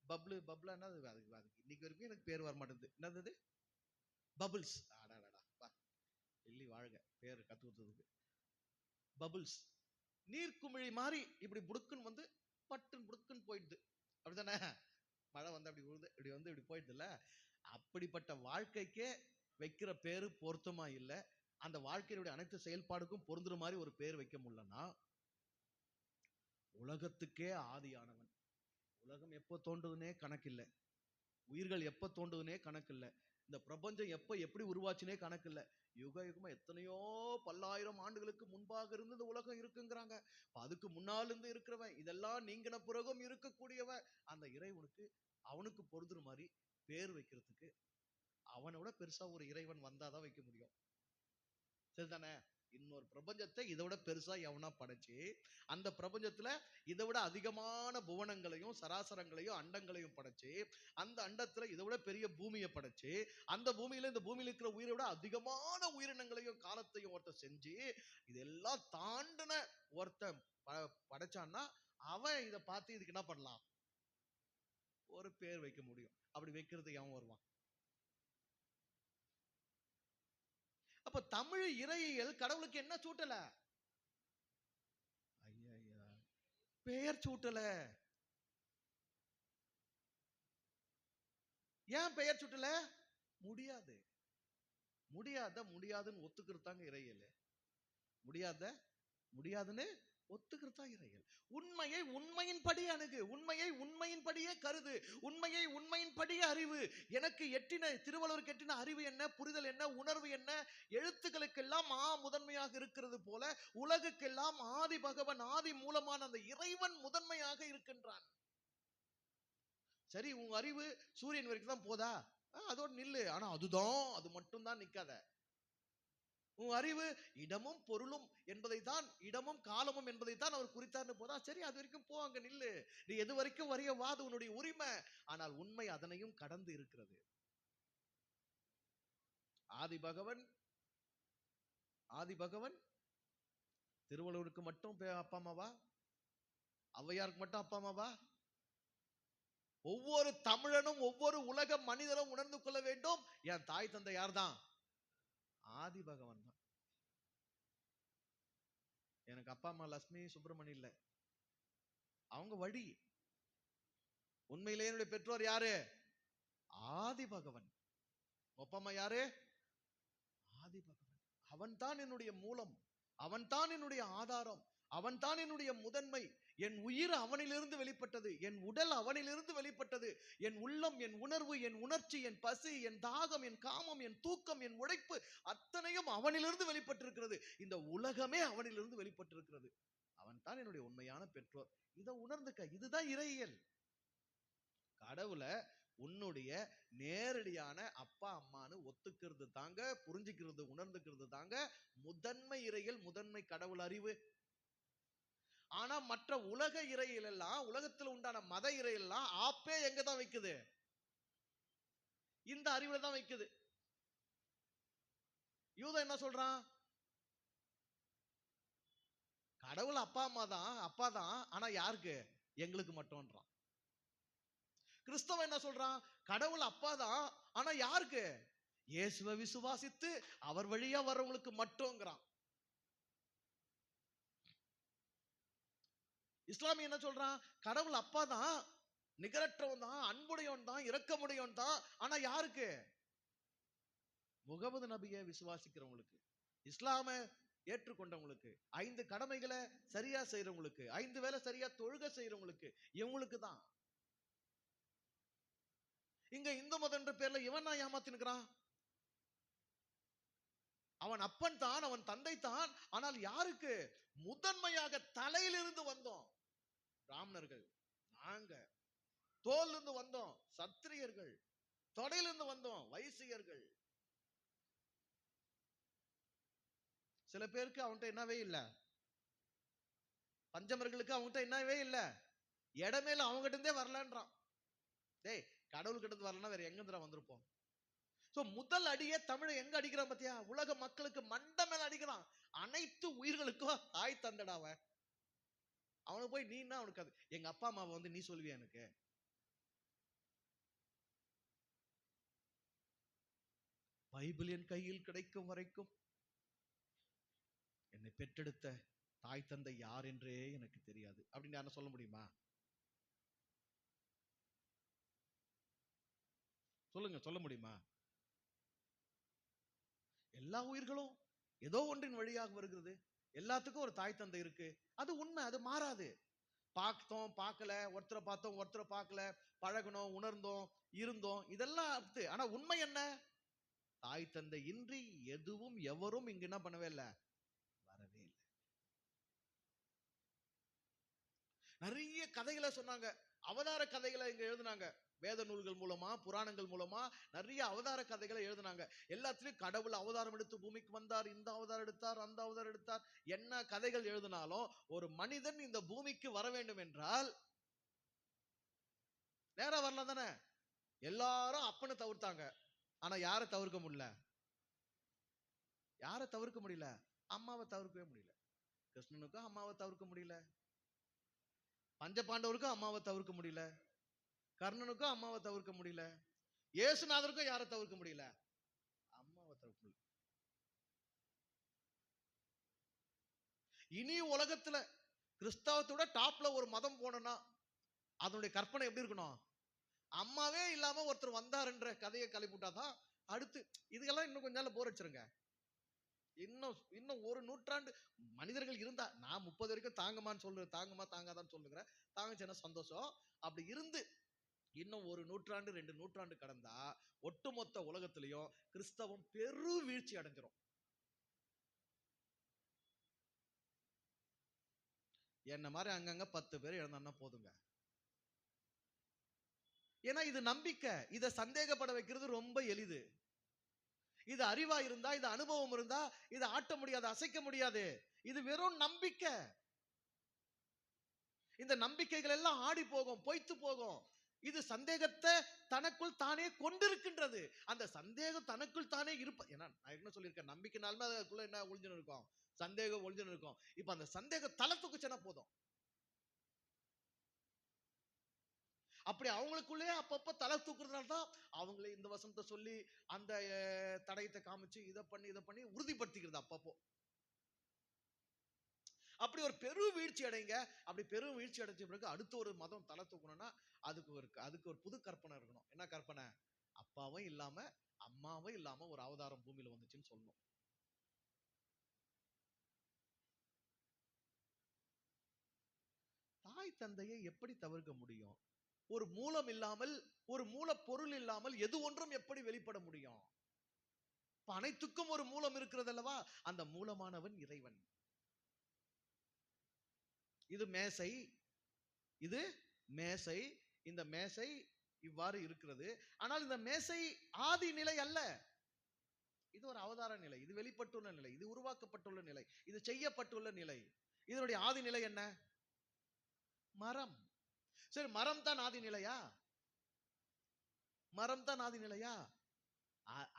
பப்ளு என்னது அதுக்கு இன்னைக்கு வரைக்கும் எனக்கு பேர் வர மாட்டேங்குது. என்னது? பபுள்ஸ். அடாடா, வெள்ளி வாழ்க பேர் கத்து கொடுத்ததுக்கு. பபுள்ஸ், நீர்க்குமிழி மாதிரி இப்படி புடுக்குன்னு வந்து பட்டுன்னு புடுக்குன்னு போயிடுது. அப்படித்தானே? மழை வந்து அப்படி விழுது, இப்படி வந்து இப்படி போயிடுது இல்ல? அப்படிப்பட்ட வாழ்க்கைக்கே வைக்கிற பேரு பொருத்தமா இல்ல. அந்த வாழ்க்கையினுடைய அனைத்து செயல்பாடுக்கும் பொருந்துற மாதிரி ஒரு பேர் வைக்க முடியலன்னா, உலகத்துக்கே ஆதியானவன், உலகம் எப்போ தோன்றுதுன்னே கணக்கு இல்லை, உயிர்கள் எப்ப தோன்றுதுன்னே கணக்கு இல்லை, இந்த பிரபஞ்சம் எப்ப எப்படி உருவாச்சுனே கணக்கு இல்லை. யுக யுகமா எத்தனையோ பல்லாயிரம் ஆண்டுகளுக்கு முன்பாக இருந்து இந்த உலகம் இருக்குங்கிறாங்க. அதுக்கு முன்னால் இருந்து இருக்கிறவன், இதெல்லாம் நீங்கின பிறகும் இருக்கக்கூடியவன், அந்த இறைவனுக்கு அவனுக்கு பொருந்துற மாதிரி பேர் வைக்கிறதுக்கு அவனோட பெருசா ஒரு இறைவன் வந்தாதான் வைக்க முடியும். சரிதானே? இன்னொரு பிரபஞ்சத்தை இதை விட பெருசா எவனா படைச்சு, அந்த பிரபஞ்சத்துல இதை விட அதிகமான புவனங்களையும் சராசரங்களையும் அண்டங்களையும் படைச்சு, அந்த அண்டத்துல இதை விட பெரிய பூமியை படைச்சு, அந்த பூமியில இந்த பூமியில இருக்கிற உயிரை விட அதிகமான உயிரினங்களையும் காலத்தையும் ஒருத்தன் செஞ்சு, இதெல்லாம் தாண்டின ஒருத்தன் படைச்சான்னா, அவன் இதை பார்த்து இதுக்கு என்ன பண்ணலாம்? ஒரு பேர் வைக்க முடியும். அப்படி வைக்கிறதுக்கு அவன் வருவான். அப்ப தமிழ் இறையியல் கடவுளுக்கு என்ன சூட்டல? ஐயா, பெயர் சூட்டல. ஏன் பெயர் சூட்டல? முடியாது. முடியாதுன்னு ஒத்துக்கிறதாங்க இறையியல். முடியாதுன்னு ஒத்துக்கிறதா இறையியல். உண்மையை உண்மையின்படி அணுகு, உண்மையை உண்மையின்படியே கருது, உண்மையை உண்மையின்படியே அறிவு. எனக்கு எட்டின, திருவள்ளுவருக்கு எட்டின அறிவு என்ன, புரிதல் என்ன, உணர்வு என்ன? எழுத்துக்களுக்கெல்லாம் முதன்மையாக இருக்கிறது போல உலகுக்கெல்லாம் ஆதி பகவன், ஆதி மூலமான அந்த இறைவன் முதன்மையாக இருக்கின்றான். சரி, உங்க அறிவு சூரியன் வரைக்கும் தான் போதா? அதோட நில்லு. ஆனா அதுதான், அது மட்டும் தான் நிக்காத. உன் அறிவு இடமும் பொருளும் என்பதை தான், இடமும் காலமும் என்பதை தான் அவர் குறித்தார்னு போதா? சரி, அது வரைக்கும் போ, அங்க நில்லு. நீ எது வரைக்கும் வரிய வாது, உன்னுடைய உரிமை. ஆனால் உண்மை அதனையும் கடந்து இருக்கிறது. ஆதி பகவன் திருவள்ளுவருக்கு மட்டும் அப்பா அம்மாவா? ஔவையாருக்கு மட்டும் அப்பா அம்மாவா? ஒவ்வொரு தமிழனும், ஒவ்வொரு உலக மனிதனும் உணர்ந்து கொள்ள வேண்டும், என் தாய் தந்தை யார் தான்? ஆதி பகவன் தான். எனக்கு அப்பா அம்மா லட்சுமி சுப்பிரமணி இல்ல, அவங்க வழி. உண்மையிலேயே என்னுடைய பெற்றோர் யாரு? ஆதி பகவன். அப்பா அம்மா யாரு? ஆதி பகவன். அவன் தான் என்னுடைய மூலம், அவன் தான் என்னுடைய ஆதாரம், அவன் தான் என்னுடைய முதன்மை. என் உயிர் அவனிலிருந்து வெளிப்பட்டது, என் உடல் அவனிலிருந்து வெளிப்பட்டது, என் உள்ளம், என் உணர்வு, என் உணர்ச்சி, என் பசி, என் தாகம், என் காமம், என் தூக்கம், என் உழைப்பு அத்தனையும் அவனிலிருந்து வெளிப்பட்டிருக்கிறது. இந்த உலகமே அவனிலிருந்து வெளிப்பட்டிருக்கிறது. அவன் தான் என்னுடைய உண்மையான பெற்றோர். இதை உணர்ந்துக்க. இதுதான் இறையியல். கடவுளை உன்னுடைய நேரடியான அப்பா அம்மானு ஒத்துக்கிறது தாங்க, புரிஞ்சுக்கிறது, உணர்ந்துக்கிறது தாங்க முதன்மை இறையியல், முதன்மை கடவுள் அறிவு. ஆனா மற்ற உலக இறையியல் எல்லாம், உலகத்துல உண்டான மத இறையியல் எல்லாம் ஆப்பே எங்க தான் வைக்குது? இந்த அறிவுல தான் வைக்குது. யூதன் என்ன சொல்றான்? கடவுள் அப்பா அம்மா தான், அப்பா தான், ஆனா யாருக்கு? எங்களுக்கு மட்டும்ன்றான். கிறிஸ்தவன் என்ன சொல்றான்? கடவுள் அப்பா தான், ஆனா யாருக்கு? இயேசுவை விசுவாசித்து அவர் வழியா வர்றவங்களுக்கு மட்டும்ங்கிறான். இஸ்லாமி என்ன சொல்றான்? கடவுள் அப்பா தான், நிகரற்றவன் தான், அன்புடையவன் தான், இரக்கமுடையவன் தான், ஆனா யாருக்கு? முகமது நபியை விசுவாசிக்கிறவங்களுக்கு, இஸ்லாம ஏற்றுக்கொண்டவங்களுக்கு, 5 கடமைகளை சரியா செய்யறவங்களுக்கு, 5 வேளை சரியா தொழுகை செய்யறவங்களுக்கு, இவங்களுக்கு தான். இங்க இந்து மதம் என்ற பேர்ல இவன் நான் ஏமாத்தினுக்கிறான். அவன் அப்பன் தான், அவன் தந்தை தான், ஆனால் யாருக்கு? முதன்மையாக தலையிலிருந்து வந்தோம் பிராமணர்கள், நாங்க தோலிருந்து வந்தோம் சத்திரியர்கள், தொடையிலிருந்து வந்தோம் வைசியர்கள். சில பேருக்கு அவன்கிட்ட என்னவே இல்ல, பஞ்சமர்களுக்கு அவன்கிட்ட என்னவே இல்ல, இடமேல அவங்ககிட்ட இருந்தே வரலன்றான். டேய், கடவுள் கிட்ட வரலன்னா வேற எங்க இருந்து வந்திருப்போம்? சோ முதல் அடியே தமிழை எங்க அடிக்கிறான் பாத்தியா? உலக மக்களுக்கு மண்ட மேல அடிக்கிறான். அனைத்து உயிர்களுக்கும் தாய் தந்தடாவ. அவனுக்கு போய் நீன்னா அவனுக்கு அது எங்க அப்பா அம்மாவை வந்து நீ சொல்லுவியா? எனக்கு பைபிள் என் கையில் கிடைக்கும் வரைக்கும் என்னை பெற்றெடுத்த தாய் தந்தை யார் என்றே எனக்கு தெரியாது அப்படின்னு யாரும் சொல்ல முடியுமா? சொல்லுங்க, சொல்ல முடியுமா? எல்லா உயிர்களும் ஏதோ ஒன்றின் வழியாக வருகிறது. எல்லாத்துக்கும் ஒரு தாய் தந்தை இருக்கு. அது உண்மை, அது மாறாது. பார்த்தோம் பார்க்கல, ஒருத்தரை பார்த்தோம் ஒருத்தரை பார்க்கல, பழகணும், உணர்ந்தோம், இருந்தோம், இதெல்லாம் அடுத்து. ஆனா உண்மை என்ன? தாய் தந்தை இன்றி எதுவும் எவரும் இங்க என்ன பண்ணவே இல்லை, வரவே இல்லை. நிறைய கதைகளை சொன்னாங்க, அவதார கதைகளை இங்க எழுதினாங்க. வேத நூல்கள் மூலமா, புராணங்கள் மூலமா நிறைய அவதார கதைகளை எழுதினாங்க. எல்லாத்திலையும் கடவுள் அவதாரம் எடுத்து பூமிக்கு வந்தார், இந்த அவதாரம் எடுத்தார், அந்த அவதாரம் எடுத்தார். என்ன கதைகள் எழுதினாலும் ஒரு மனிதன் இந்த பூமிக்கு வர வேண்டும் என்றால் நேரா வரலாம் தானே? எல்லாரும் அப்பனை தவிர்த்தாங்க, ஆனா யாரை தவிர்க்க முடியல? யாரை தவிர்க்க முடியல? அம்மாவை தவிர்க்கவே முடியல. கிருஷ்ணனுக்கும் அம்மாவை தவிர்க்க முடியல, பஞ்ச பாண்டவருக்கும் அம்மாவை தவிர்க்க முடியல, கர்ணனுக்கும் அம்மாவை தவிர்க்க முடியல, இயேசுநாதருக்கும் யாரை தவிர்க்க முடியல? அம்மாவை தவிர்க்க முடியல. இனி உலகத்துல கிறிஸ்தவத்தோட டாப்ல ஒரு மதம் போனோம்னா அதனுடைய கற்பனை எப்படி இருக்கணும்? அம்மாவே இல்லாம ஒருத்தர் வந்தாருன்ற கதையை கிளப்பிவிட்டாதான் அடுத்து. இதுக்கெல்லாம் இன்னும் கொஞ்ச நாள் போர் அடிச்சிருங்க. இன்னும் ஒரு நூற்றாண்டு மனிதர்கள் இருந்தா, நான் 30 வரைக்கும் தாங்கமான்னு சொல்றேன், தாங்கமா தாங்காதான்னு சொல்லுகிறேன். தாங்கச்சுன்னா சந்தோஷம். அப்படி இருந்து இன்னும் ஒரு நூற்றாண்டு 2 நூற்றாண்டு கடந்தா ஒட்டுமொத்த உலகத்திலையும் கிறிஸ்தவம் பெரு வீழ்ச்சி அடைஞ்சிரும். என்ன மாதிரி அங்கங்க 10 பேர் இழந்தான்னா போதுங்க. ஏன்னா இது நம்பிக்கை. இதை சந்தேகப்பட வைக்கிறது ரொம்ப எளிது. இது அறிவா இருந்தா, இது அனுபவம் இருந்தா இதை ஆட்ட முடியாது, அசைக்க முடியாது. இது வெறும் நம்பிக்கை. இந்த நம்பிக்கைகள் எல்லாம் ஆடி போகும், பொய்த்து போகும். இது சந்தேகத்தை தனக்குள் தானே கொண்டிருக்கின்றது. அந்த சந்தேகம் தனக்குள் தானே இருப்ப. ஏன்னா நான் என்ன சொல்லியிருக்கேன், நம்பிக்கைனாலுமே அதுக்குள்ள என்ன ஒளிஞ்சுன்னு இருக்கும்? சந்தேகம் ஒளிஞ்சுன்னு இருக்கும். இப்ப அந்த சந்தேகம் தலை தூக்குச்சுன்னா போதும். அப்படி அவங்களுக்குள்ளே அப்பப்ப தலை தூக்குறதுனால தான் அவங்களே இந்த வசனத்தை சொல்லி அந்த தடயத்தை காமிச்சு இதை பண்ணி உறுதிப்படுத்திக்கிறது அப்பப்போ. அப்படி ஒரு பெரும் வீழ்ச்சி அடைங்க. அப்படி பெரும் வீழ்ச்சி அடைஞ்ச பிறகு அடுத்த ஒரு மதம் தலை தூக்கணும்னா அதுக்கு ஒரு புது கற்பனை இருக்கணும். என்ன கற்பனை? அப்பாவும் இல்லாம அம்மாவும் இல்லாம ஒரு அவதாரம் பூமியில வந்துச்சுன்னு சொல்லணும். தாய் தந்தையை எப்படி தவிர்க்க முடியும்? ஒரு மூலம் இல்லாமல், ஒரு மூலப்பொருள் இல்லாமல் எது ஒன்றும் எப்படி வெளிப்பட முடியும்? அனைத்துக்கும் ஒரு மூலம் இருக்கிறது அல்லவா? அந்த மூலமானவன் இறைவன். இது மேசை, இது மேசை. இந்த மேசை இவ்வாறு இருக்கிறது. ஆனால் இந்த மேசை ஆதி நிலை அல்ல. இது ஒரு அவதார நிலை, இது வெளிப்பட்டுள்ள நிலை, இது உருவாக்கப்பட்டுள்ள நிலை, இது செய்யப்பட்டுள்ள நிலை. இதனுடைய ஆதி நிலை என்ன? மரம். சரி, மரம் தான் ஆதி நிலையா? மரம் தான் ஆதி நிலையா?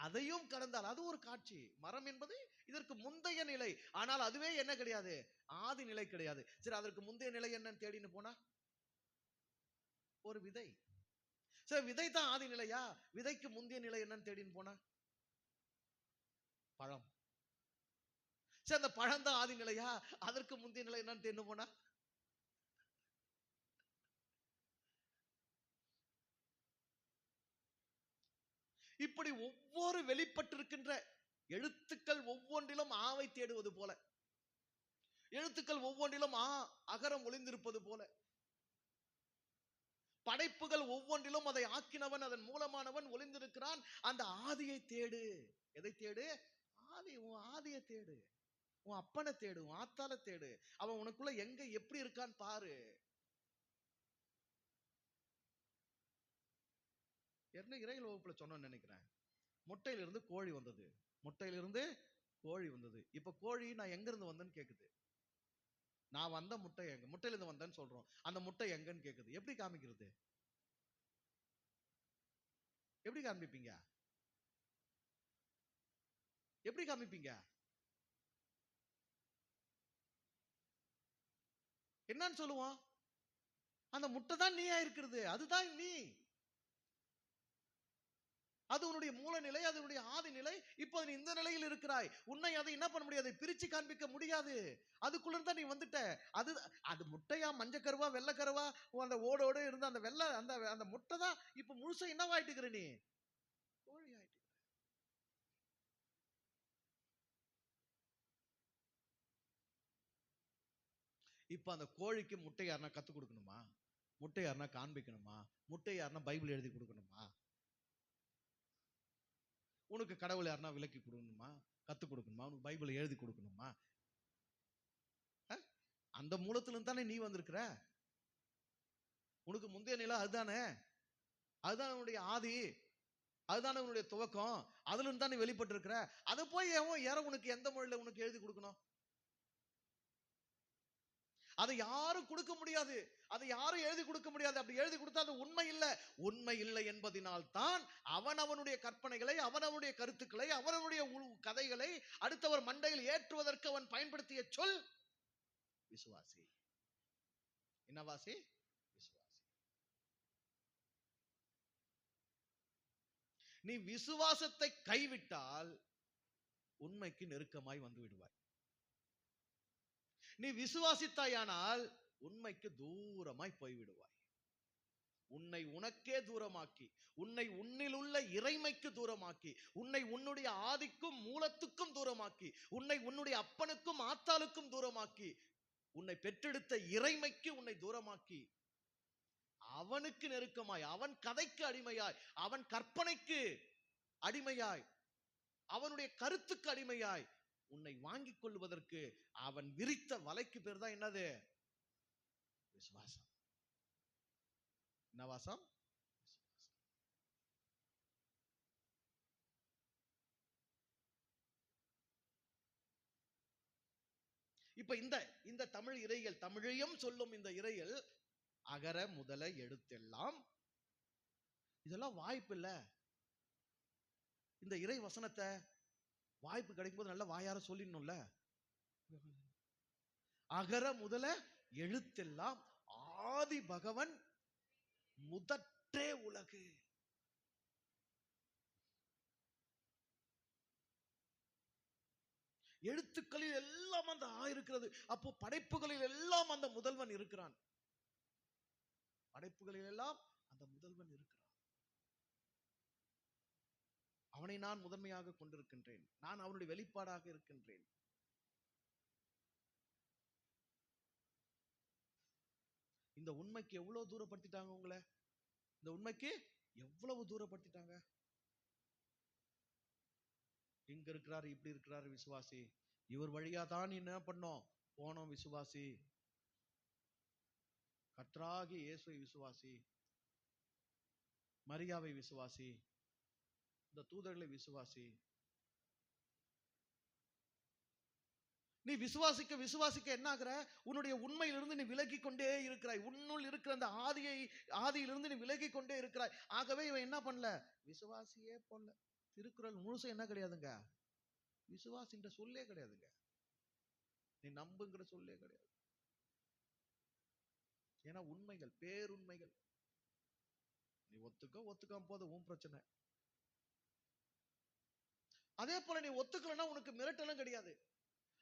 அதையும் கடந்தால் அது ஒரு காட்சி. மரம் என்பது இதற்கு முந்தைய நிலை. ஆனால் அதுவே என்ன கிடையாது? ஆதி நிலை கிடையாது. சரி, அதற்கு முந்தைய நிலை என்னன்னு தேடின்னு போனா ஒரு விதை. சரி, விதை தான் ஆதி நிலையா? விதைக்கு முந்தைய நிலை என்னன்னு தேடின்னு போனா பழம். சரி, அந்த பழம் தான் ஆதி நிலையா? அதற்கு முந்தைய நிலை என்னன்னு தேடின்னு போனா இப்படி ஒவ்வொரு வெளிப்பட்டிருக்கின்ற எழுத்துக்கள் ஒவ்வொன்றிலும் ஆவை தேடுவது போல, எழுத்துக்கள் ஒவ்வொன்றிலும் அகரம் ஒளிந்திருப்பது போல, படைப்புகள் ஒவ்வொன்றிலும் அதை ஆக்கினவன், அதன் மூலமானவன் ஒளிந்திருக்கிறான். அந்த ஆதியை தேடு. எதை தேடு? ஆதி. உன் ஆதியை தேடு, உன் அப்பனை தேடு, உன் ஆத்தால தேடு. அவன் உனக்குள்ள எங்க எப்படி இருக்கான்னு பாரு. என்ன இறையில் வகுப்புல சொன்னோன்னு நினைக்கிறேன். முட்டையிலிருந்து கோழி வந்தது, முட்டையிலிருந்து கோழி வந்தது. இப்ப கோழி நான் எங்க இருந்து வந்தேன்னு கேக்குது. நான் வந்த முட்டை எங்க? முட்டையிலிருந்து வந்தேன்னு சொல்றோம். அந்த முட்டை எங்கன்னு கேக்குது. எப்படி காமிக்கிறது? எப்படி காமிப்பீங்க? எப்படி காமிப்பீங்க? என்னன்னு சொல்லுவோம்? அந்த முட்டை தான் நீயா இருக்கிறது, அதுதான் நீ. அது உன்னுடைய மூல நிலை, அதனுடைய ஆதி நிலை. இப்போ நீ இந்த நிலையில் இருக்கிறாய். உன்னை அதை என்ன பண்ண முடியாது? பிரிச்சு காண்பிக்க முடியாது. அதுக்குள்ள இருந்தா நீ வந்துட்ட. அது அது முட்டையா, மஞ்சக்கருவா, வெள்ளக்கருவா, அந்த ஓடோட இருந்த அந்த வெள்ளை அந்த அந்த முட்டை தான் இப்ப முழுசா என்னவாயிட்டுக்கிற? நீ கோழி ஆயிட்டு. இப்ப அந்த கோழிக்கு முட்டை யாருன்னா கத்து கொடுக்கணுமா? முட்டை யாருன்னா காண்பிக்கணுமா? முட்டை யாருன்னா பைபிள் எழுதி கொடுக்கணுமா? உனக்கு கடவுள் யாருன்னா விலக்கி கொடுக்கணுமா? கத்து கொடுக்கணுமா? உனக்கு பைபிள் எழுதி கொடுக்கணுமா? அந்த மூலத்துல தானே நீ வந்திருக்கிற. உனக்கு முந்தைய நிலை அதுதானே. அதுதான் உன்னுடைய ஆதி, அதுதானே உன்னுடைய துவக்கம். அதுல இருந்து தானே வெளிப்பட்டு இருக்கிற. அதை போய் யார உனக்கு எந்த மொழியில உனக்கு எழுதி கொடுக்கணும்? அதை யாரும் கொடுக்க முடியாது, அதை யாரும் எழுதி கொடுக்க முடியாது. அப்படி எழுதி கொடுத்தா அது உண்மை இல்லை. உண்மை இல்லை என்பதனால் தான் அவனுடைய கற்பனைகளை, அவனுடைய கருத்துக்களை, அவனுடைய கதைகளை அடுத்தவர் மண்டையில் ஏற்றுவதற்கு அவன் பயன்படுத்திய சொல் விசுவாசி. என்னவாசி? விசுவாசி. நீ விசுவாசத்தை கைவிட்டால் உண்மைக்கு நெருக்கமாய் வந்து விடுவாய். நீ விசுவாசித்தாயானால் உண்மைக்கு தூரமாய் போய்விடுவாய். உன்னை உனக்கே தூரமாக்கி, உன்னை உன்னில் உள்ள இறைமைக்கு தூரமாக்கி, உன்னை உன்னுடைய ஆதிக்கும் மூலத்துக்கும் தூரமாக்கி, உன்னை உன்னுடைய அப்பனுக்கும் ஆத்தாளுக்கும் தூரமாக்கி, உன்னை பெற்றெடுத்த இறைமைக்கு உன்னை தூரமாக்கி, அவனுக்கு நெருக்கமாய், அவன் கதைக்கு அடிமையாய், அவன் கற்பனைக்கு அடிமையாய், அவனுடைய கருத்துக்கு அடிமையாய் உன்னை வாங்கிக் கொள்வதற்கு அவன் விரித்த வலைக்கு பேர் தான் என்னது? விசுவாசம். என்ன வாசம்? இப்ப இந்த தமிழ் இறைகள், தமிழையும் சொல்லும் இந்த இறைகள் அகர முதல எழுத்தெல்லாம், இதெல்லாம் வாய்ப்பு இல்ல. இந்த இறை வசனத்தை வாய்ப்பு கிடைக்கும் போது நல்லா வாயார சொல்லிடணும்ல. அகர முதல எழுத்தெல்லாம் ஆதி பகவன் முதற்றே உலகு. எழுத்துக்களில் எல்லாம் அந்த இருக்கிறது. அப்போ படைப்புகளில் எல்லாம் அந்த முதல்வன் இருக்கிறான். படைப்புகளில் எல்லாம் அந்த முதல்வன் இருக்கிறான். அவனை நான் முதன்மையாக கொண்டிருக்கின்றேன். நான் அவனுடைய வெளிப்பாடாக இருக்கின்றேன். இந்த உண்மைக்கு எவ்வளவு தூரப்படுத்திட்டாங்க உங்களை, இந்த உண்மைக்கு எவ்வளவு தூரப்படுத்திட்டாங்க. இங்க இருக்கிறாரு, இப்படி இருக்கிறாரு விசுவாசி, இவர் வழியா தான் என்ன பண்ணோம் போனோம் விசுவாசி, கர்த்தராகிய இயேசுவை விசுவாசி, மரியாவை விசுவாசி, இந்த தூதர்களை விசுவாசி. நீ விசுவாசிக்க விசுவாசிக்க என்ன ஆகிற, உன்னுடைய உண்மையிலிருந்து நீ விலகி கொண்டே இருக்கிறாய். உன்னுள் இருக்கிற அந்த ஆதியிலிருந்து நீ விலகி கொண்டே இருக்கிறாய். ஆகவே இவன் என்ன பண்ணல, விசுவாசியே போல. திருக்குறள் முழுசும் என்ன கிடையாதுங்க, விசுவாசின்ற சொல்லே கிடையாதுங்க, நீ நம்புங்கிற சொல்லே கிடையாது. ஏன்னா உண்மைகள், பேருண்மைகள். நீ ஒத்துக்காம போது உன் பிரச்சனை. அதே போல நீ ஒத்துக்கலன்னா உனக்கு மிரட்டலும் கிடையாது.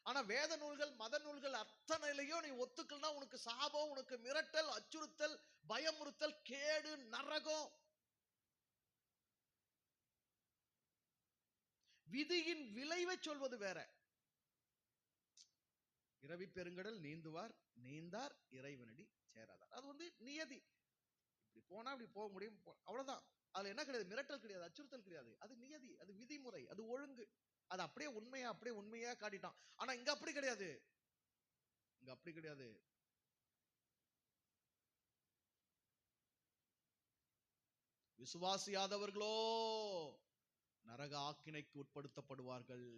ஆனா வேத நூல்கள், மத நூல்கள் அத்தனையிலையும் நீ ஒத்துக்கலன்னா உனக்கு சாபம், உனக்கு மிரட்டல், அச்சுறுத்தல், பயமுறுத்தல், கேடு, நரகம். விதியின் விளைவை சொல்வது வேற. இரவி பெருங்கடல் நீந்துவார் நீந்தார் இறைவனடி சேராதார். அது நியதி. இப்படி போனா இப்படி போக முடியும், அவ்வளவுதான். அதுல என்ன கிடையாது, மிரட்டல் கிடையாது, அச்சுறுத்தல் கிடையாது. அது நியதி, அது விதிமுறை, அது ஒழுங்கு. அது அப்படியே உண்மையா காட்டிட்டான். ஆனா இங்க அப்படி கிடையாது, இங்க அப்படி கிடையாது. விசுவாசியாதவர்களோ நரக ஆக்கினைக்கு உட்படுத்தப்படுவார்கள்.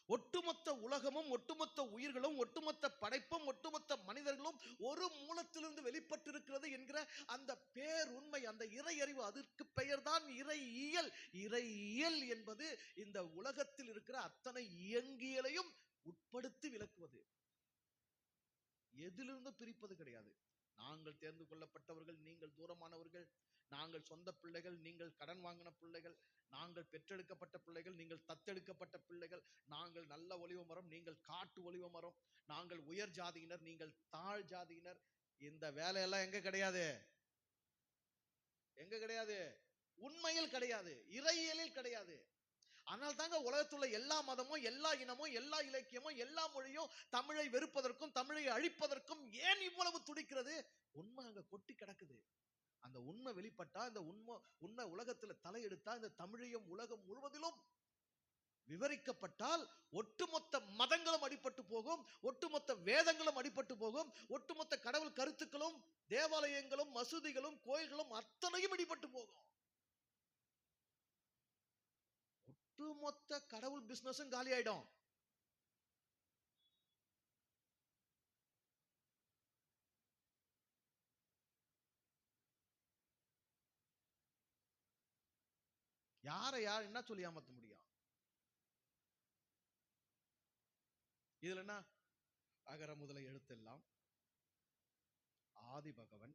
ஒட்டுமொத்த உலகமும், ஒட்டுமொத்த உயிர்களும், ஒட்டுமொத்த படைப்பும், ஒட்டுமொத்த மனிதர்களும் ஒரு மூலத்திலிருந்து வெளிப்பட்டிருக்கிறது என்கிற அந்த பேருண்மை, அந்த இறை அறிவு, அதற்கு பெயர் தான் இறையியல். இறையியல் என்பது இந்த உலகத்தில் இருக்கிற அத்தனை இயங்கியலையும் உட்படுத்தி விளக்குவது, எதிலிருந்து பிரிப்பது கிடையாது. நாங்கள் தேர்ந்து கொள்ளப்பட்டவர்கள், நீங்கள் தூரமானவர்கள், நாங்கள் சொந்த பிள்ளைகள், நீங்கள் கடன் வாங்கின பிள்ளைகள், நாங்கள் பெற்றெடுக்கப்பட்ட பிள்ளைகள், நீங்கள் தத்தெடுக்கப்பட்ட பிள்ளைகள், நாங்கள் நல்ல ஒலிவ மரம், நீங்கள் காட்டு ஒலிவ மரம், நாங்கள் உயர் ஜாதியினர், நீங்கள் தாழ் ஜாதியினர். இந்த வேலையெல்லாம் எங்க கிடையாது, எங்க கிடையாது, உண்மையில் கிடையாது, இறையியலில் கிடையாது. ஆனால் தாங்க உலகத்துள்ள எல்லா மதமும், எல்லா இனமும், எல்லா இலக்கியமும், எல்லா மொழியும் தமிழை வெறுப்பதற்கும் தமிழை அழிப்பதற்கும் ஏன் இவ்வளவு துடிக்கிறது? உண்மை அங்க கொட்டி கிடக்குது. அந்த உண்மை வெளிப்பட்டா, இந்த உண்மை உலகத்துல தலையெடுத்தா, இந்த தமிழையும் உலகம் முழுவதிலும் விவரிக்கப்பட்டால் ஒட்டுமொத்த மதங்களும் அடிபட்டு போகும், ஒட்டுமொத்த வேதங்களும் அடிபட்டு போகும், ஒட்டுமொத்த கடவுள் கருத்துக்களும், தேவாலயங்களும், மசூதிகளும், கோயில்களும் அத்தனையும் அடிபட்டு போகும். ஒட்டுமொத்த கடவுள் பிசினஸும் காலி ஆயிடும். யாரை யார் என்ன சொல்லி ஏமாத்த முடியும்? இதுல என்ன, அகர முதல எழுத்தெல்லாம் ஆதி பகவன்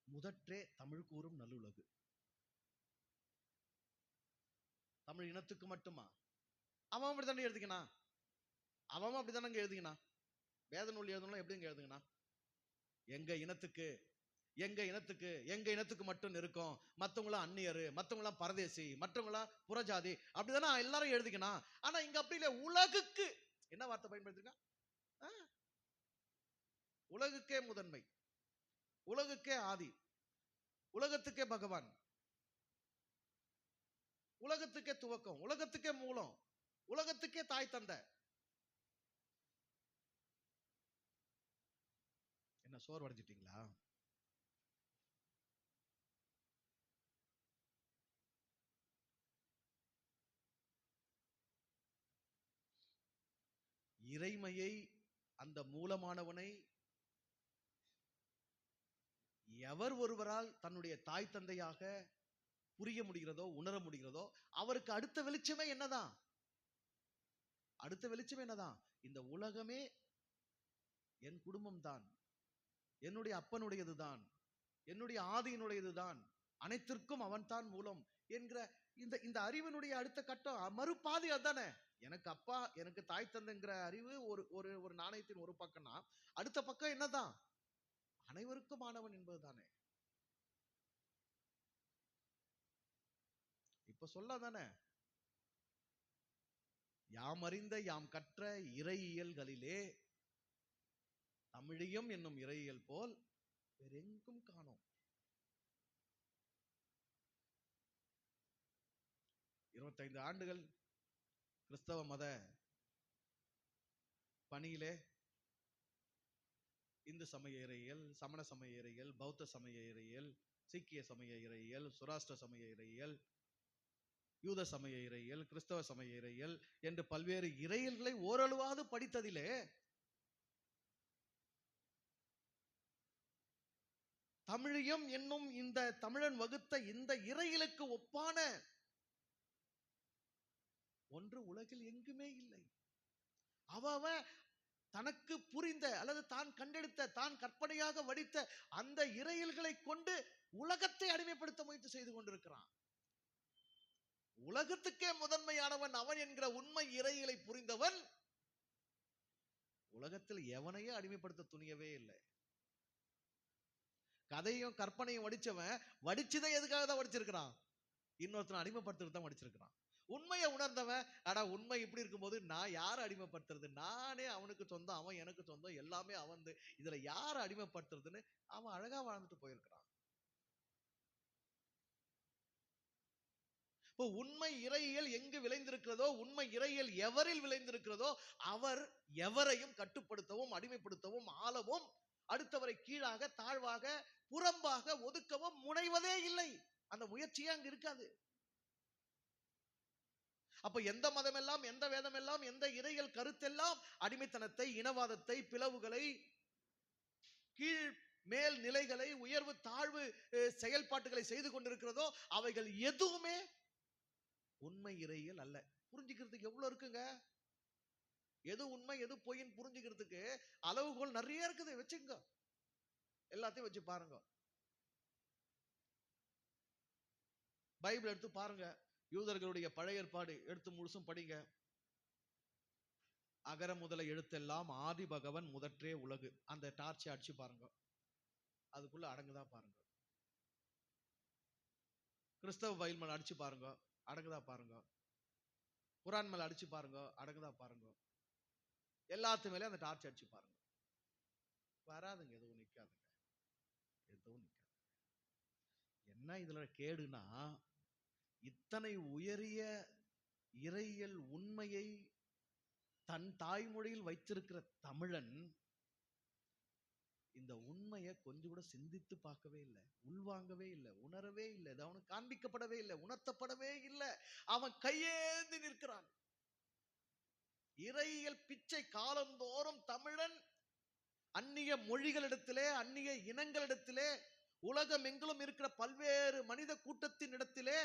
முதற்றே தமிழ் கூறும் நல்லுலகு. தமிழ் இனத்துக்கு மட்டுமா? அவன் அப்படித்தானே எழுதிக்கனா, அவன் அப்படித்தானங்க எழுதிக்கனா. வேத நூல் எழுதணும் எப்படிங்க எழுதுங்கண்ணா? எங்க இனத்துக்கு, எங்க இனத்துக்கு, எங்க இனத்துக்கு மட்டும் இருக்கும், மற்றவங்களாம் அந்நியரு, மற்றவங்களாம் பரதேசி, மற்றவங்களாம் புறஜாதி, அப்படிதானே எல்லாரும் எழுதிக்கணும். ஆனா இங்க அப்படி இல்லை. உலகுக்கு என்ன வார்த்தை பயன்படுத்திருக்கான்? உலகுக்கே முதன்மை, உலகுக்கே ஆதி, உலகத்துக்கே பகவான், உலகத்துக்கே துவக்கம், உலகத்துக்கே மூலம், உலகத்துக்கே தாய் தந்தை. என்ன சோர்வடைஞ்சிட்டீங்களா? இறைமையை, அந்த மூலமானவனை எவர் ஒருவரால் தன்னுடைய தாய் தந்தையாக புரிய முடிகிறதோ, உணர முடிகிறதோ, அவருக்கு அடுத்த வெளிச்சமே என்னதான், அடுத்த வெளிச்சமே என்னதான், இந்த உலகமே என் குடும்பம் தான், என்னுடைய அப்பனுடையது தான், என்னுடைய ஆதியினுடையதுதான், அனைத்திற்கும் அவன் தான் மூலம் என்கிற இந்த இந்த அறிவினுடைய அடுத்த கட்டம், மறுபாதி அதுதானே. எனக்கு அப்பா, எனக்கு தாய் தந்தைங்கிற அறிவு ஒரு ஒரு ஒரு நாணயத்தின் ஒரு பக்கம்னா, அடுத்த பக்கம் என்னதான், அனைவருக்கும் ஆனவன் என்பது தானே. இப்ப சொல்லாதானே, யாம் அறிந்த யாம் கற்ற இறையியல்களிலே தமிழியம் என்னும் இறையியல் போல் வேறெங்கும் காணோம். 25 ஆண்டுகள் கிறிஸ்தவ மத பணியிலே இந்து சமய இறையியல், சமண சமய இறையியல், பௌத்த சமய இறையியல், சீக்கிய சமய இறையியல், சுராஷ்டிர சமய இறையியல், யூத சமய இறையியல், கிறிஸ்தவ சமய இறையியல் என்று பல்வேறு இறையியல்களை ஓரளவாவது படித்ததிலே தமிழியம் என்னும் இந்த தமிழன் வகுத்த இந்த இறையிலுக்கு ஒப்பான ஒன்று உலகில் எங்குமே இல்லை. அவன் தனக்கு புரிந்த அல்லது தான் கண்டெடுத்த, தான் கற்பனையாக வடித்த அந்த இறையில்களை கொண்டு உலகத்தை அடிமைப்படுத்த முயற்சி செய்து கொண்டிருக்கிறான். உலகத்துக்கே முதன்மையானவன் அவன் என்கிற உண்மை இறையிலை புரிந்தவன் உலகத்தில் எவனையும் அடிமைப்படுத்த துணியவே இல்லை. கதையும் கற்பனையும் வடிச்சவன் வடிச்சுதான் எதுக்காக தான் வடிச்சிருக்கிறான்? இன்னொருத்தனை அடிமைப்படுத்துறது தான் வடிச்சிருக்கிறான். உண்மையை உணர்ந்தவன், அடா உண்மை இப்படி இருக்கும்போது நான் யாரை அடிமைப்படுத்துறது, நானே அவனுக்கு சொந்தம், அவன் எனக்கு சொந்தம், எல்லாமே அவன், இதுல யாரை அடிமைப்படுத்துறதுன்னு அவன் அழகா வாழ்ந்துட்டு போயிருக்கிறான். இப்போ உண்மை இறையியல் எங்கு விளைந்திருக்கிறதோ, உண்மை இறையியல் எவரில் விளைந்திருக்கிறதோ அவர் எவரையும் கட்டுப்படுத்தவும் அடிமைப்படுத்தவும் ஆளவும் அடுத்தவரை கீழாக தாழ்வாக புறம்பாக ஒதுக்கவும் முனைவதே இல்லை. அந்த முயற்சியே அங்கு இருக்காது. அப்ப எந்த மதமெல்லாம், எந்த வேதமெல்லாம், எந்த இறையியல் கருத்தெல்லாம் அடிமைத்தனத்தை, இனவாதத்தை, பிளவுகளை, கீழ் மேல் நிலைகளை, உயர்வு தாழ்வு செயல்பாட்டுகளை செய்து கொண்டிருக்கிறதோ அவைகள் எதுவுமே உண்மை இறையியல் அல்ல. புரிஞ்சுக்கிறதுக்கு எவ்வளவு இருக்குங்க. எது உண்மை எது பொய்ன்னு புரிஞ்சுக்கிறதுக்கு அளவுகோல் நிறைய இருக்குது. வச்சுங்க, எல்லாத்தையும் வச்சு பாருங்க. பைபிள் எடுத்து பாருங்க, யூதர்களுடைய பழைய ஏற்பாடு எடுத்து முழுசும் படிங்க. அகர முதல எழுத்தெல்லாம் ஆதி பகவன் முதற்றே உலகு, அந்த டார்ச்சை அடிச்சு பாருங்க, அதுக்குள்ள அடங்குதா பாருங்க. கிறிஸ்தவ பைபிள் மேல அடிச்சு பாருங்க, அடங்குதா பாருங்க. குரான் மேல அடிச்சு பாருங்க, அடங்குதா பாருங்க. எல்லாத்து மேலே அந்த டார்ச் அடிச்சு பாருங்க, வராதுங்க, எதுவும் நிக்காதுங்க, எதுவும் நிக்காது. என்ன இதுல கேடுனா, இத்தனை உயரிய இறையியல் உண்மையை தன் தாய்மொழியில் வைத்திருக்கிற தமிழன் இந்த உண்மையை கொஞ்சம் கூட சிந்தித்து பார்க்கவே இல்லை, உள்வாங்கவே இல்லை, உணரவே இல்லை, அவனுக்கு காண்பிக்கப்படவே இல்லை, உணர்த்தப்படவே இல்லை. அவன் கையேந்தி நிற்கிறான். இறையியல் பிச்சை காலந்தோறும் தமிழன் அந்நிய மொழிகளிடத்திலே, அந்நிய இனங்களிடத்திலே, உலகம் எங்கிலும் இருக்கிற பல்வேறு மனித கூட்டத்தின் இடத்திலே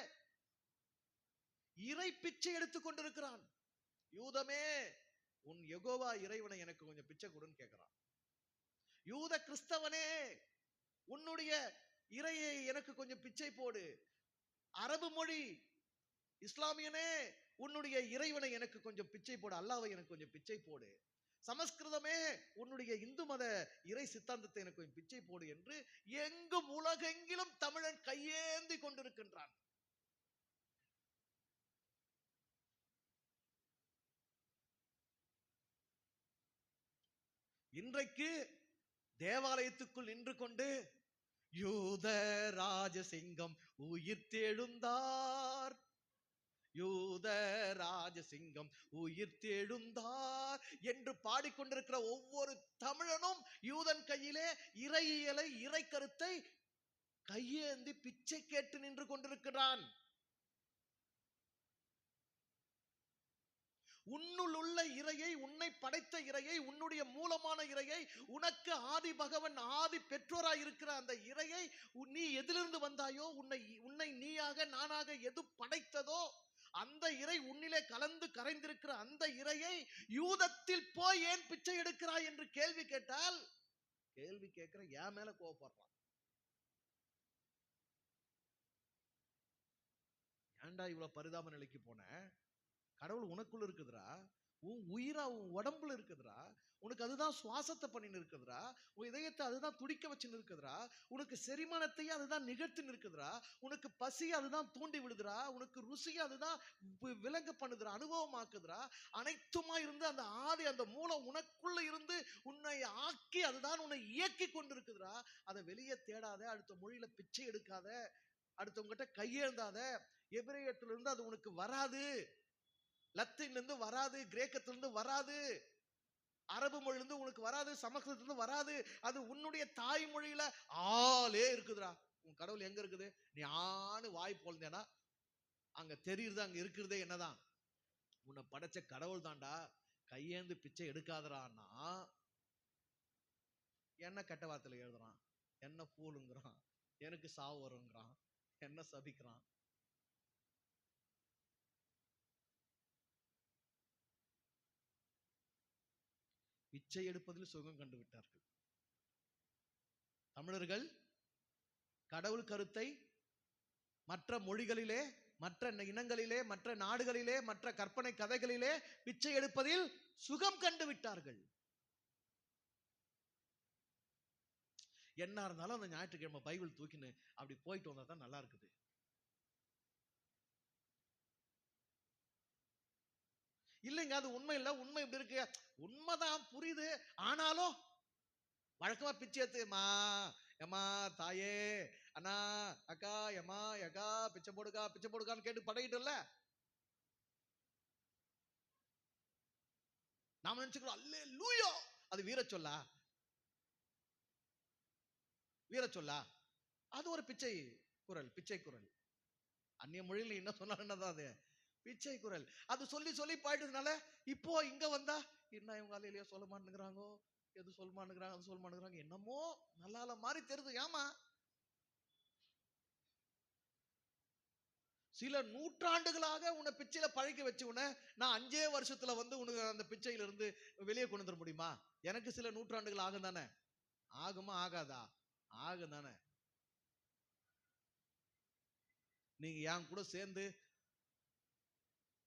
இறை பிச்சை எடுத்துக் கொண்டிருக்கிறான். யூதமே, உன் யெகோவா இறைவனை எனக்கு கொஞ்சம் பிச்சை கொடுன்னு கேட்கிறான். யூத கிறிஸ்தவனே, உன்னுடைய இறையை எனக்கு கொஞ்சம் பிச்சை போடு. அரபு மொழி இஸ்லாமியனே, உன்னுடைய இறைவனை எனக்கு கொஞ்சம் பிச்சை போடு, அல்லாஹ்வை எனக்கு கொஞ்சம் பிச்சை போடு. சமஸ்கிருதமே, உன்னுடைய இந்து மத இறை சித்தாந்தத்தை எனக்கு கொஞ்சம் பிச்சை போடு என்று எங்கும் உலகெங்கிலும் தமிழன் கையேந்தி கொண்டிருக்கின்றான். இன்றைக்கு தேவாலயத்துக்குள் நின்று கொண்டு யூத ராஜசிங்கம் உயிர் தெழுந்தார், யூத ராஜசிங்கம் உயிர் தெழுந்தார் என்று பாடிக்கொண்டிருக்கிற ஒவ்வொரு தமிழனும் யூதன் கையிலே இறையியலை, இறை கருத்தை கையேந்தி பிச்சை கேட்டு நின்று கொண்டிருக்கிறான். உன்னுள் உள்ள இறையை, உன்னை படைத்த இறையை, உன்னுடைய மூலமான இறையை, உனக்கு ஆதி பகவன் ஆதி பெற்றோராய் இருக்கிற அந்த இறையை, நீ எதிலிருந்து வந்தாயோ, உன்னை நீயாக நானாக எது படைத்ததோ அந்த இறை உன்னிலே கலந்து கரைந்திருக்கிற அந்த இறையை யூதத்தில் போய் ஏன் பிச்சை எடுக்கிறாய் என்று கேள்வி கேட்டால், கேள்வி கேட்கிற என் மேல கோவப்படுறான். ஏன்டா இவ்வளவு பரிதாப நிலைக்கு போன? கடவுள் உனக்குள்ள இருக்குதுடா. உன் உயிரா உன் உடம்புல இருக்குதுடா. உனக்கு அதுதான் சுவாசத்தை பண்ணின்னு இருக்குதுடா. உன் இதயத்தை அதுதான் துடிக்க வச்சுன்னு இருக்குதுடா. உனக்கு செரிமானத்தையும் அதுதான் நிகழ்த்தி இருக்குதுடா. உனக்கு பசி அதுதான் தூண்டி விடுதுடா. உனக்கு ருசி அதுதான் விலங்க பண்ணுதுடா, அனுபவமாக்குதுடா. அனைத்துமா இருந்து அந்த ஆதி அந்த மூலம் உனக்குள்ள இருந்து உன்னை ஆக்கி அதுதான் உன்னை இயக்கி கொண்டு இருக்குதுடா. அதை வெளியே தேடாத, அடுத்த மொழியில பிச்சை எடுக்காத, அடுத்தவங்கிட்ட கையேந்தாத. எபிரேயத்திலிருந்து அது உனக்கு வராது, லத்தீன்ல இருந்து வராது, கிரேக்கத்திலிருந்து வராது, அரபு மொழியிலிருந்து உனக்கு வராது, சமஸ்கிருதத்திலிருந்து வராது. அது உன்னுடைய தாய்மொழியில ஆளே இருக்குதுடா. உன் கடவுள் எங்க இருக்குது? நீ ஆணு வாய் போல்ந்தேனா அங்க தெரியுது, அங்க இருக்கிறதே என்னதான்? உன்னை படைச்ச கடவுள் தான்டா. கையேந்து பிச்சை எடுக்காதரான்னா என்ன கெட்ட வார்த்தையில எழுதுறான், என்ன பூலுங்கிறான், எனக்கு சாவு வருங்கிறான், என்ன சபிக்கிறான். பிச்சை எடுப்பதில் சுகம் கண்டு விட்டார்கள் தமிழர்கள். கடவுள் கருத்தை மற்ற மொழிகளிலே, மற்ற இனங்களிலே, மற்ற நாடுகளிலே, மற்ற கற்பனை கதைகளிலே பிச்சை எடுப்பதில் சுகம் கண்டு விட்டார்கள். என்ன இருந்தாலும் அந்த ஞாயிற்றுக்கிழமை பைபிள் தூக்கின்னு அப்படி போயிட்டு வந்தா தான் நல்லா இருக்குது. இல்லைங்க அது உண்மை இல்லை, உண்மை இப்படி இருக்கு. உண்மைதான், புரியுது. ஆனாலும் வழக்கமா பிச்சை எடுத்து எம்மா தாயே அண்ணா அக்கா எம்மா எக்கா பிச்சை போடுக்கா பிச்சை போடுக்கான்னு கேட்டு பழகிட்டோம்ல. நாம நினைச்சுக்கிறோம் அல்லேலூயா அது வீர சொல்லா, வீர சொல்லா. அது ஒரு பிச்சை குரல், பிச்சை குரல். அந்நிய மொழியில் என்ன சொன்னாதான் அது பிச்சை குரல். அது சொல்லி சொல்லி போயிட்டதுனால இப்போ இங்க வந்தா என்ன இவங்க அல்லையா சொல்ல மாட்டேங்கிறாங்கோ, எது சொல்ல மாட்டேங்கிறாங்க, அது சொல்ல மாட்டேங்கிறாங்க, என்னமோ நல்லால மாதிரி தெரியுது. ஏமா சில நூற்றாண்டுகளாக உன்னை பிச்சையில பழக்க வச்சு உன்னை நான் 5 வருஷத்துல வந்து உனக்கு அந்த பிச்சையில இருந்து வெளியே கொண்டு வர முடியுமா? எனக்கு சில நூற்றாண்டுகள் ஆகும் தானே. ஆகுமா ஆகாதா? ஆகும் தானே. நீங்க என் கூட சேர்ந்து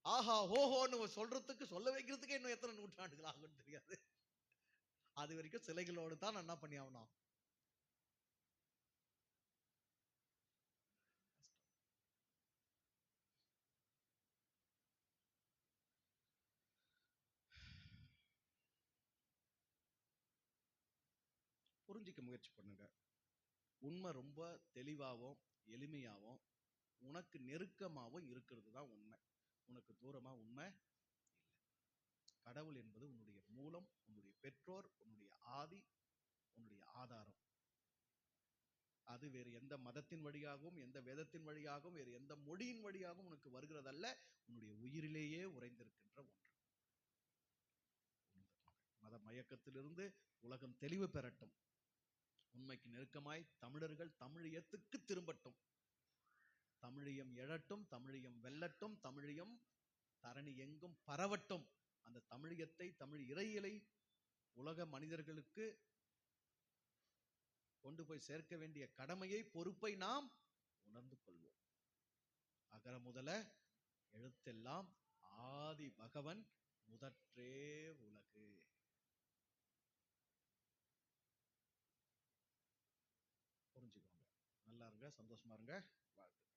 ஆஹா ஓஹோன்னு சொல்றதுக்கு, சொல்ல வைக்கிறதுக்கு இன்னும் எத்தனை நூற்றாண்டுகள் ஆகும்னு தெரியாது. அது வரைக்கும் சிலைகளோடு தான் நான் என்ன பண்ணி ஆகணும். புரிஞ்சிக்க முயற்சி பண்ணுங்க. உண்மை ரொம்ப தெளிவாகவும் எளிமையாகவும் உனக்கு நெருக்கமாகவும் இருக்கிறது தான் உண்மை. உனக்கு தூரமா உண்மை இல்லை. கடவுள் என்பது உன்னுடைய மூலம், உன்னுடைய பெற்றோர், உன்னுடைய ஆதி, உன்னுடைய ஆதாரம். அது வேறு எந்த மதத்தின் வழியாகவும், எந்த வேதத்தின் வழியாகவும், வேறு எந்த மொழியின் வழியாகவும் உனக்கு வருகிறதல்ல. உன்னுடைய உயிரிலேயே உறைந்திருக்கின்ற ஒன்று. மத மயக்கத்திலிருந்து உலகம் தெளிவு பெறட்டும். உண்மைக்கு நெருக்கமாய் தமிழர்கள் தமிழியத்துக்கு திரும்பட்டும். தமிழியம் எழட்டும், தமிழியம் வெல்லட்டும், தமிழியம் தரணி எங்கும் பரவட்டும். அந்த தமிழியத்தை, தமிழ் இறையிலை உலக மனிதர்களுக்கு கொண்டு போய் சேர்க்க வேண்டிய கடமையை, பொறுப்பை நாம் உணர்ந்து கொள்வோம். அகர முதல எழுத்தெல்லாம் ஆதி பகவன் முதற்றே உலகு. புரிஞ்சுக்கோங்க. நல்லா இருங்க, சந்தோஷமா இருங்க, வாழ்த்து.